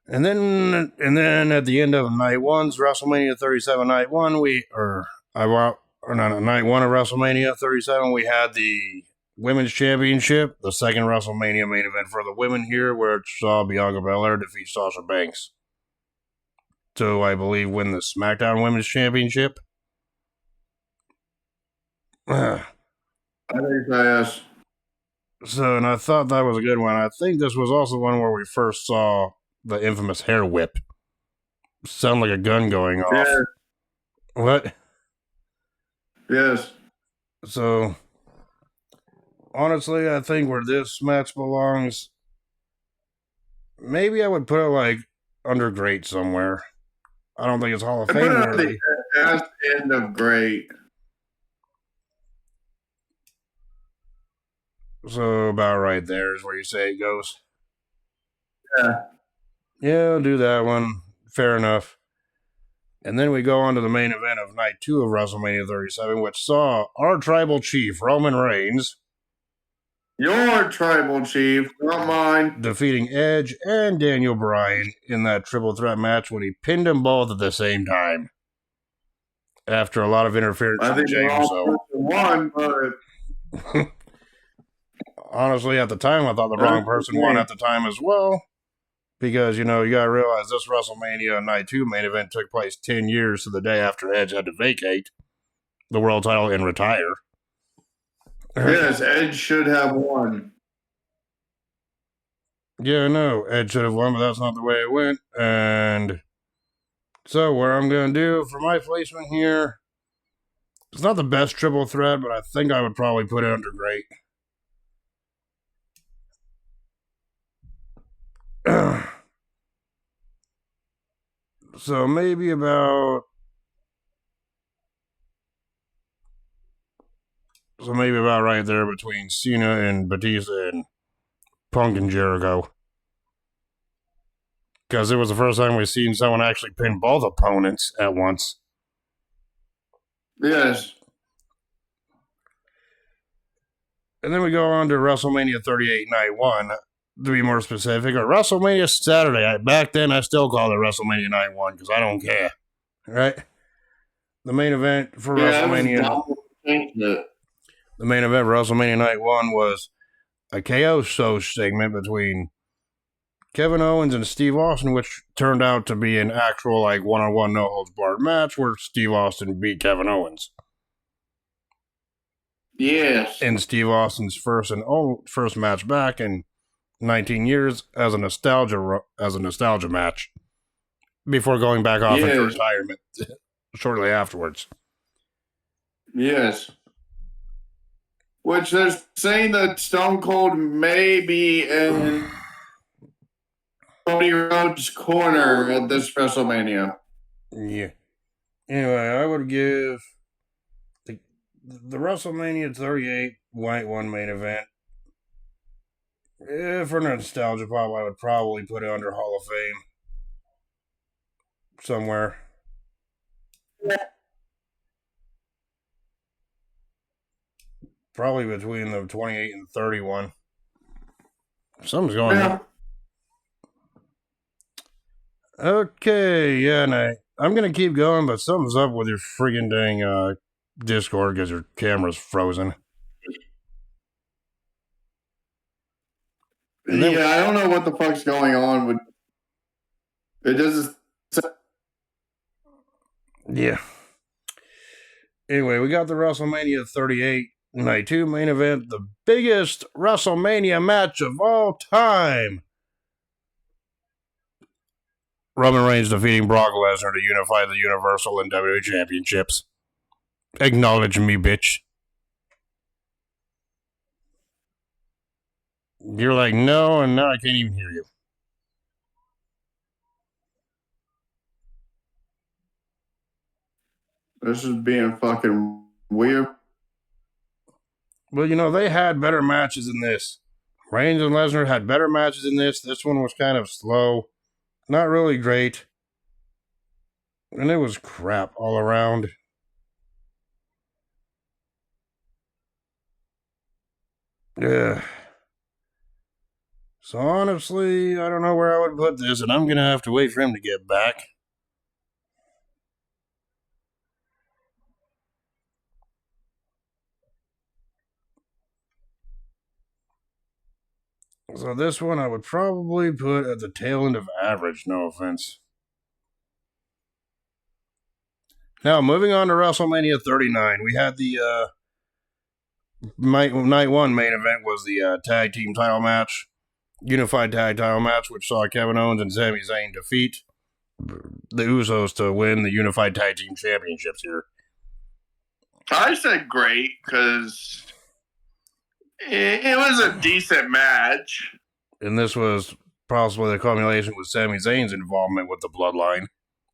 And then at the end of night one's WrestleMania 37 night one, night one of WrestleMania 37, we had the Women's Championship, the second WrestleMania main event for the women here, where it saw Bianca Belair defeat Sasha Banks to, I believe, win the SmackDown Women's Championship. I think so, yes. So, and I thought that was a good one. I think this was also one where we first saw the infamous hair whip. Sound like a gun going off. Yeah. What? Yes. So, honestly, I think where this match belongs, maybe I would put it under great somewhere. I don't think it's Hall of Fame worthy. That's the end of great. So about right there is where you say it goes. Yeah. Yeah, I'll do that one. Fair enough. And then we go on to the main event of night 2 of WrestleMania 37, which saw our tribal chief, Roman Reigns. Your tribal chief, not mine. Defeating Edge and Daniel Bryan in that triple threat match when he pinned them both at the same time. After a lot of interference from Jey Uso. Won, but... Honestly, at the time, I thought the wrong person won at the time as well. Because, you gotta realize this WrestleMania Night 2 main event took place 10 years to the day after Edge had to vacate the world title and retire. Yes, Edge should have won. Yeah, no, Ed should have won, but that's not the way it went. And so, what I'm going to do for my placement here, it's not the best triple threat, but I think I would probably put it under great. So maybe about right there between Cena and Batista and Punk and Jericho. Because it was the first time we've seen someone actually pin both opponents at once. Yes. And then we go on to WrestleMania 38 Night 1, to be more specific, or WrestleMania Saturday. Back then, I still called it WrestleMania Night 1 because I don't care. Right? The main event for WrestleMania. The main event for WrestleMania Night 1 was a KO segment between Kevin Owens and Steve Austin, which turned out to be an actual one-on-one no-holds-barred match where Steve Austin beat Kevin Owens. Yes. In Steve Austin's first match back in 19 years as a nostalgia match before going back off into retirement shortly afterwards. Yes. Which they're saying that Stone Cold may be in Cody Rhodes' corner at this WrestleMania. Yeah. Anyway, I would give the WrestleMania 38 White One main event. For nostalgia pop, I would probably put it under Hall of Fame somewhere. Probably between the 28 and 31. Something's going on. Okay, yeah, and I'm going to keep going, but something's up with your friggin' dang Discord because your camera's frozen. Yeah, I don't know what the fuck's going on with it. Doesn't. Yeah. Anyway, we got the WrestleMania 38 Night 2 main event, the biggest WrestleMania match of all time. Roman Reigns defeating Brock Lesnar to unify the Universal and WWE Championships. Acknowledge me, bitch. You're like, no, and now I can't even hear you. This is being fucking weird. Well, they had better matches than this. Reigns and Lesnar had better matches than this. This one was kind of slow. Not really great. And it was crap all around. Yeah. So honestly, I don't know where I would put this, and I'm going to have to wait for him to get back. So this one I would probably put at the tail end of average, no offense. Now, moving on to WrestleMania 39, we had the night one main event was the tag team title match, unified tag title match, which saw Kevin Owens and Sami Zayn defeat the Usos to win the unified tag team championships here. I said great because it was a decent match. And this was possibly the culmination with Sami Zayn's involvement with the Bloodline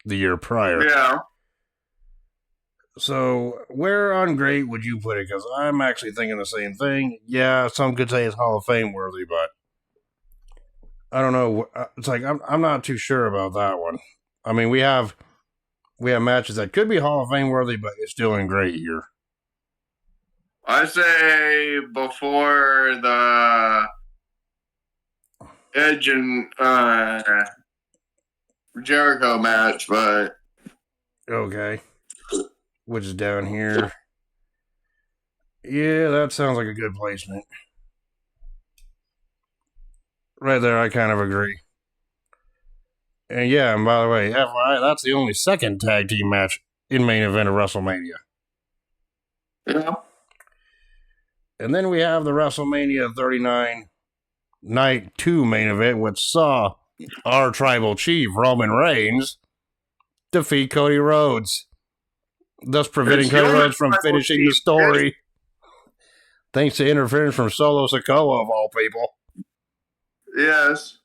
the year prior. Yeah. So, where on great would you put it? Because I'm actually thinking the same thing. Yeah, some could say it's Hall of Fame worthy, but I don't know. It's like I'm not too sure about that one. I mean, we have matches that could be Hall of Fame worthy, but it's still in great here. I say before the Edge and Jericho match, but okay. Which is down here. Yeah, that sounds like a good placement. Right there, I kind of agree. And yeah, and by the way, FYI, that's the only second tag team match in main event of WrestleMania. Yeah. And then we have the WrestleMania 39 Night 2 main event, which saw our tribal chief, Roman Reigns, defeat Cody Rhodes, thus preventing Cody Rhodes from finishing the story. Thanks to interference from Solo Sikoa, of all people. Yes.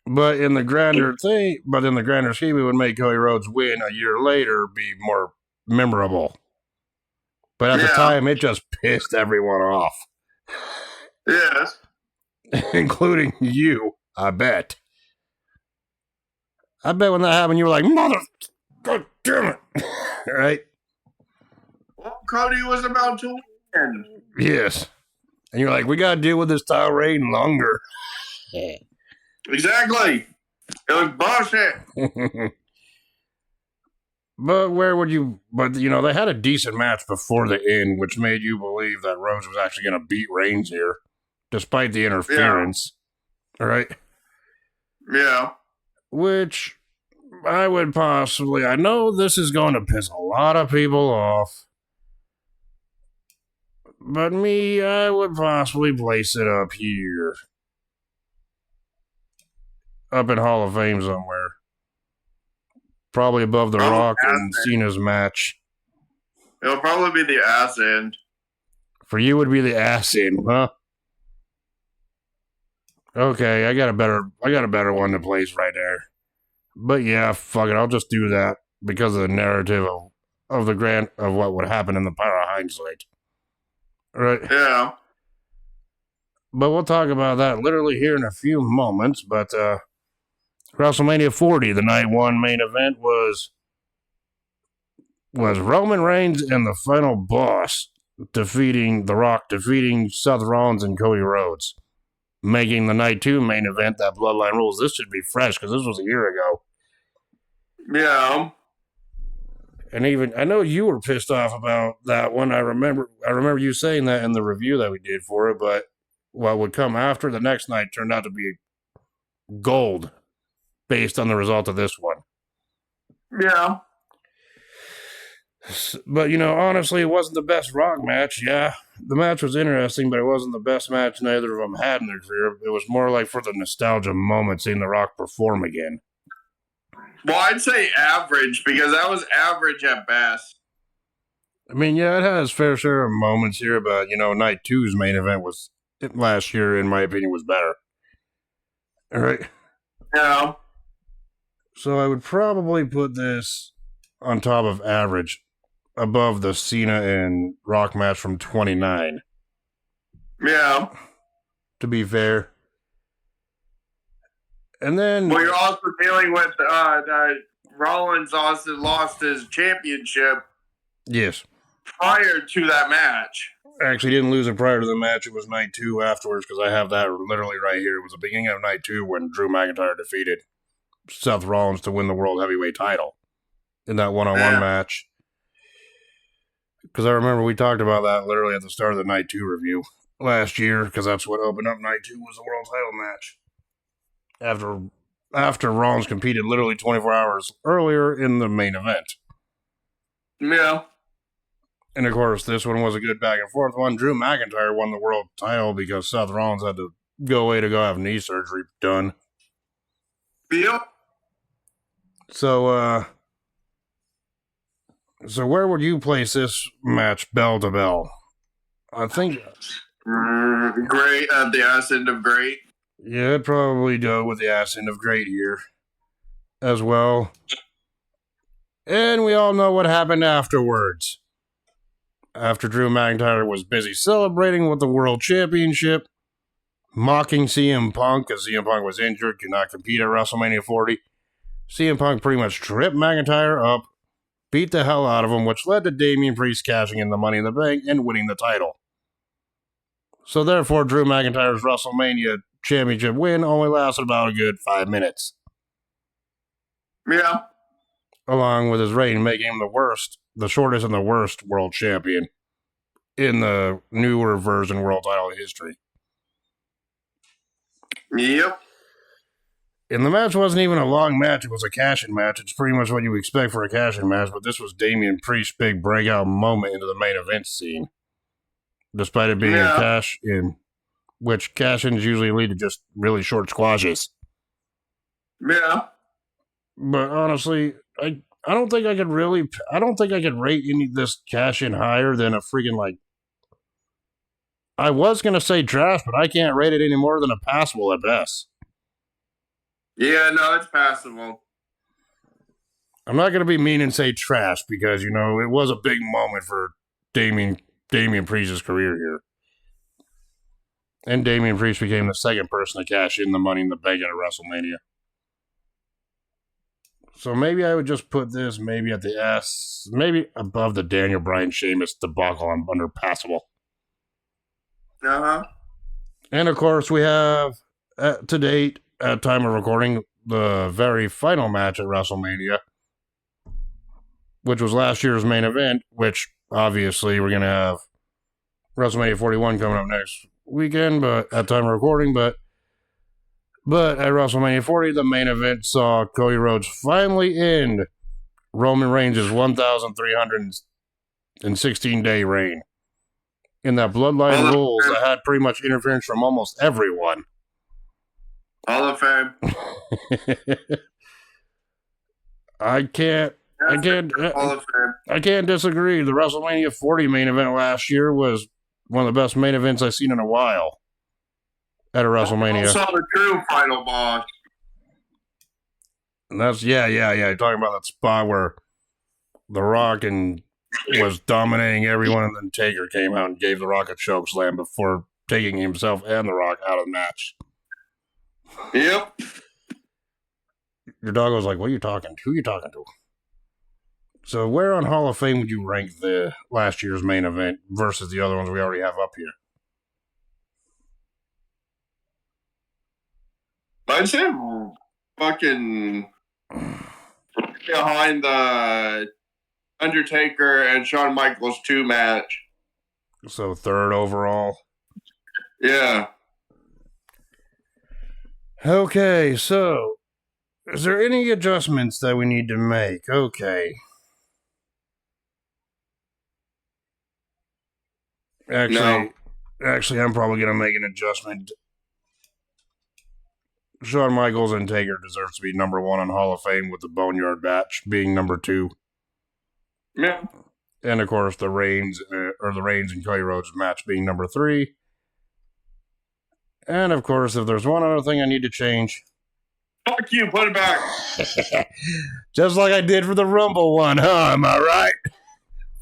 But in the grander scheme, it would make Cody Rhodes win a year later be more memorable. But at the time, it just pissed everyone off. Yes. Including you, I bet. I bet when that happened, you were like, mother, god damn it. Right? Well, Cody was about to win. Yes. And you're like, we got to deal with this title reign longer. Exactly. It was bullshit. But they had a decent match before the end, which made you believe that Rhodes was actually going to beat Reigns here, despite the interference. Yeah. Right? Yeah. Which I know this is going to piss a lot of people off. But me, I would possibly place it up here. Up in Hall of Fame somewhere. Probably above The Rock and Cena's match. It'll probably be the ass end. For you, it would be the ass end, huh? Okay, I got a better one to place right there. But yeah, fuck it, I'll just do that because of the narrative of what would happen in the power of hindsight. Right? Yeah. But we'll talk about that literally here in a few moments. But WrestleMania 40, the night one main event was Roman Reigns and the final boss defeating The Rock, defeating Seth Rollins and Cody Rhodes, making the night two main event that Bloodline Rules. This should be fresh because this was a year ago. Yeah. And even I know you were pissed off about that one. I remember you saying that in the review that we did for it, but what would come after the next night turned out to be gold based on the result of this one. Yeah. But, honestly, it wasn't the best Rock match. Yeah, the match was interesting, but it wasn't the best match neither of them had in their career. It was more like for the nostalgia moment seeing The Rock perform again. Well, I'd say average because that was average at best. I mean, yeah, it has fair share of moments here, but, night two's main event last year, in my opinion, was better. All right? Yeah. So I would probably put this on top of average, above the Cena and Rock match from 29. Yeah. To be fair. And then... Well, you're also dealing with Rollins also lost his championship. Yes. Prior to that match. Actually didn't lose it prior to the match. It was night two afterwards because I have that literally right here. It was the beginning of night two when Drew McIntyre defeated Seth Rollins to win the World Heavyweight title in that one-on-one match. Because I remember we talked about that literally at the start of the night two review last year because that's what opened up night two was the world title match. After Rollins competed literally 24 hours earlier in the main event. Yeah. And of course, this one was a good back and forth one. Drew McIntyre won the world title because Seth Rollins had to go away to go have knee surgery done. Yep. So where would you place this match bell to bell? I think... Great, at the ass end of great. Yeah, I'd probably go with the ass end of great here as well. And we all know what happened afterwards. After Drew McIntyre was busy celebrating with the World Championship, mocking CM Punk because CM Punk was injured, could not compete at WrestleMania 40. CM Punk pretty much tripped McIntyre up, beat the hell out of him, which led to Damian Priest cashing in the Money in the Bank and winning the title. So therefore, Drew McIntyre's WrestleMania Championship win only lasted about a good 5 minutes. Yeah. Along with his reign, making him the shortest and the worst world champion in the newer version world title history. Yep. And the match wasn't even a long match. It was a cash-in match. It's pretty much what you expect for a cash-in match, but this was Damian Priest's big breakout moment into the main event scene. despite it being a cash-in, which cash-ins usually lead to just really short squashes. Yeah. But honestly, I don't think I could rate any of this cash-in higher than a freaking, like, I was going to say trash, but I can't rate it any more than a passable at best. Yeah, no, it's passable. I'm not going to be mean and say trash because, it was a big moment for Damian Priest's career here. And Damian Priest became the second person to cash in the Money in the Bank at WrestleMania. So maybe I would just put this maybe at the S, maybe above the Daniel Bryan Sheamus debacle under passable. Uh-huh. And of course, we have, to date, at time of recording, the very final match at WrestleMania, which was last year's main event, which obviously we're going to have WrestleMania 41 coming up next weekend, but at time of recording, but at WrestleMania 40, the main event saw Cody Rhodes finally end Roman Reigns' 1,316-day reign in that Bloodline Rules that had pretty much interference from almost everyone. Hall of Fame. I can't disagree. The WrestleMania 40 main event last year was one of the best main events I've seen in a while at a WrestleMania. Also the true final boss. And that's, yeah. You're talking about that spot where The Rock was dominating everyone, and then Taker came out and gave The Rock a choke slam before taking himself and The Rock out of the match. Yep. Your dog was like, what are you talking to? Who are you talking to? So where on Hall of Fame would you rank the last year's main event versus the other ones we already have up here? I'd say fucking behind the Undertaker and Shawn Michaels 2 match. So third overall? Yeah. Okay, so is there any adjustments that we need to make? Okay. Actually, I'm probably going to make an adjustment. Shawn Michaels and Taker deserves to be number 1 on Hall of Fame, with the Boneyard match being number 2. Yeah. And of course, the Reigns and Cody Rhodes match being number 3. And of course, if there's one other thing I need to change, fuck you, put it back. Just like I did for the Rumble one, huh? Am I right?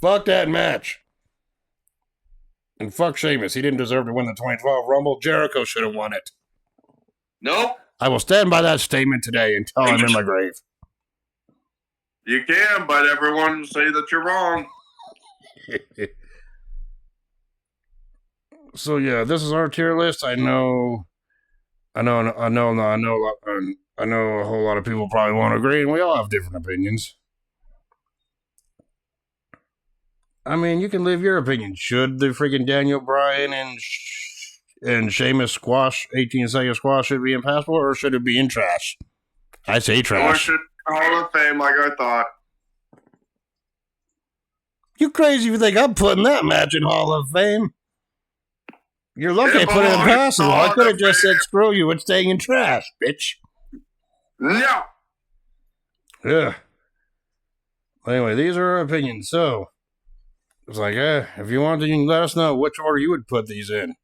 Fuck that match. And fuck Sheamus. He didn't deserve to win the 2012 Rumble. Jericho should have won it. Nope. I will stand by that statement today until I'm in my grave. You can, but everyone will say that you're wrong. So yeah, this is our tier list. I know a whole lot of people probably won't agree, and we all have different opinions. I mean, you can leave your opinion. Should the freaking Daniel Bryan and Sheamus 18-second squash should be in passport, or should it be in trash? I say trash. Or should Hall of Fame, like I thought. You crazy if you think I'm putting that match in Hall of Fame? You're lucky I put it in passable. I could have just said screw you and staying in trash, bitch. No. Yeah. Anyway, these are our opinions. So it's like, if you want to, you can let us know which order you would put these in.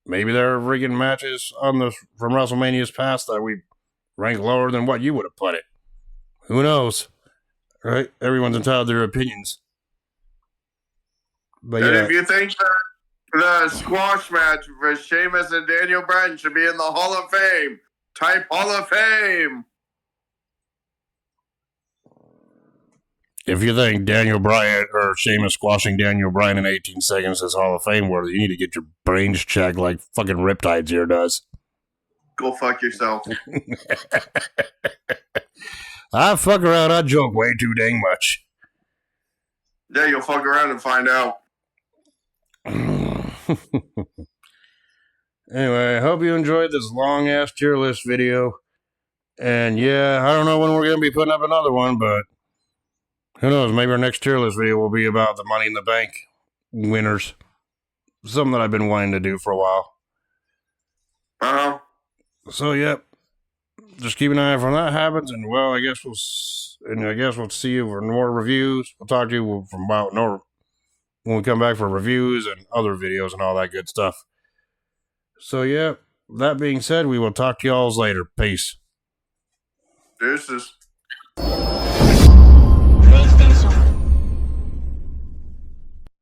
Maybe there are friggin' matches from WrestleMania's past that we rank lower than what you would have put it. Who knows? Right? Everyone's entitled to their opinions. But and yeah. If you think the squash match for Sheamus and Daniel Bryan should be in the Hall of Fame, type Hall of Fame. If you think Daniel Bryan or Sheamus squashing Daniel Bryan in 18 seconds is Hall of Fame worthy, you need to get your brains checked like fucking Riptidz here does. Go fuck yourself. I fuck around, I joke way too dang much. Yeah, you'll fuck around and find out. Anyway, I hope you enjoyed this long-ass tier list video. And yeah, I don't know when we're going to be putting up another one, but who knows? Maybe our next tier list video will be about the Money in the Bank winners. something that I've been wanting to do for a while. So, yep. Just keep an eye out when that happens, and well, I guess we'll see you for more reviews. We'll talk to you from about when we come back for reviews and other videos and all that good stuff. So, yeah, that being said, we will talk to y'all later. Peace. Deuces.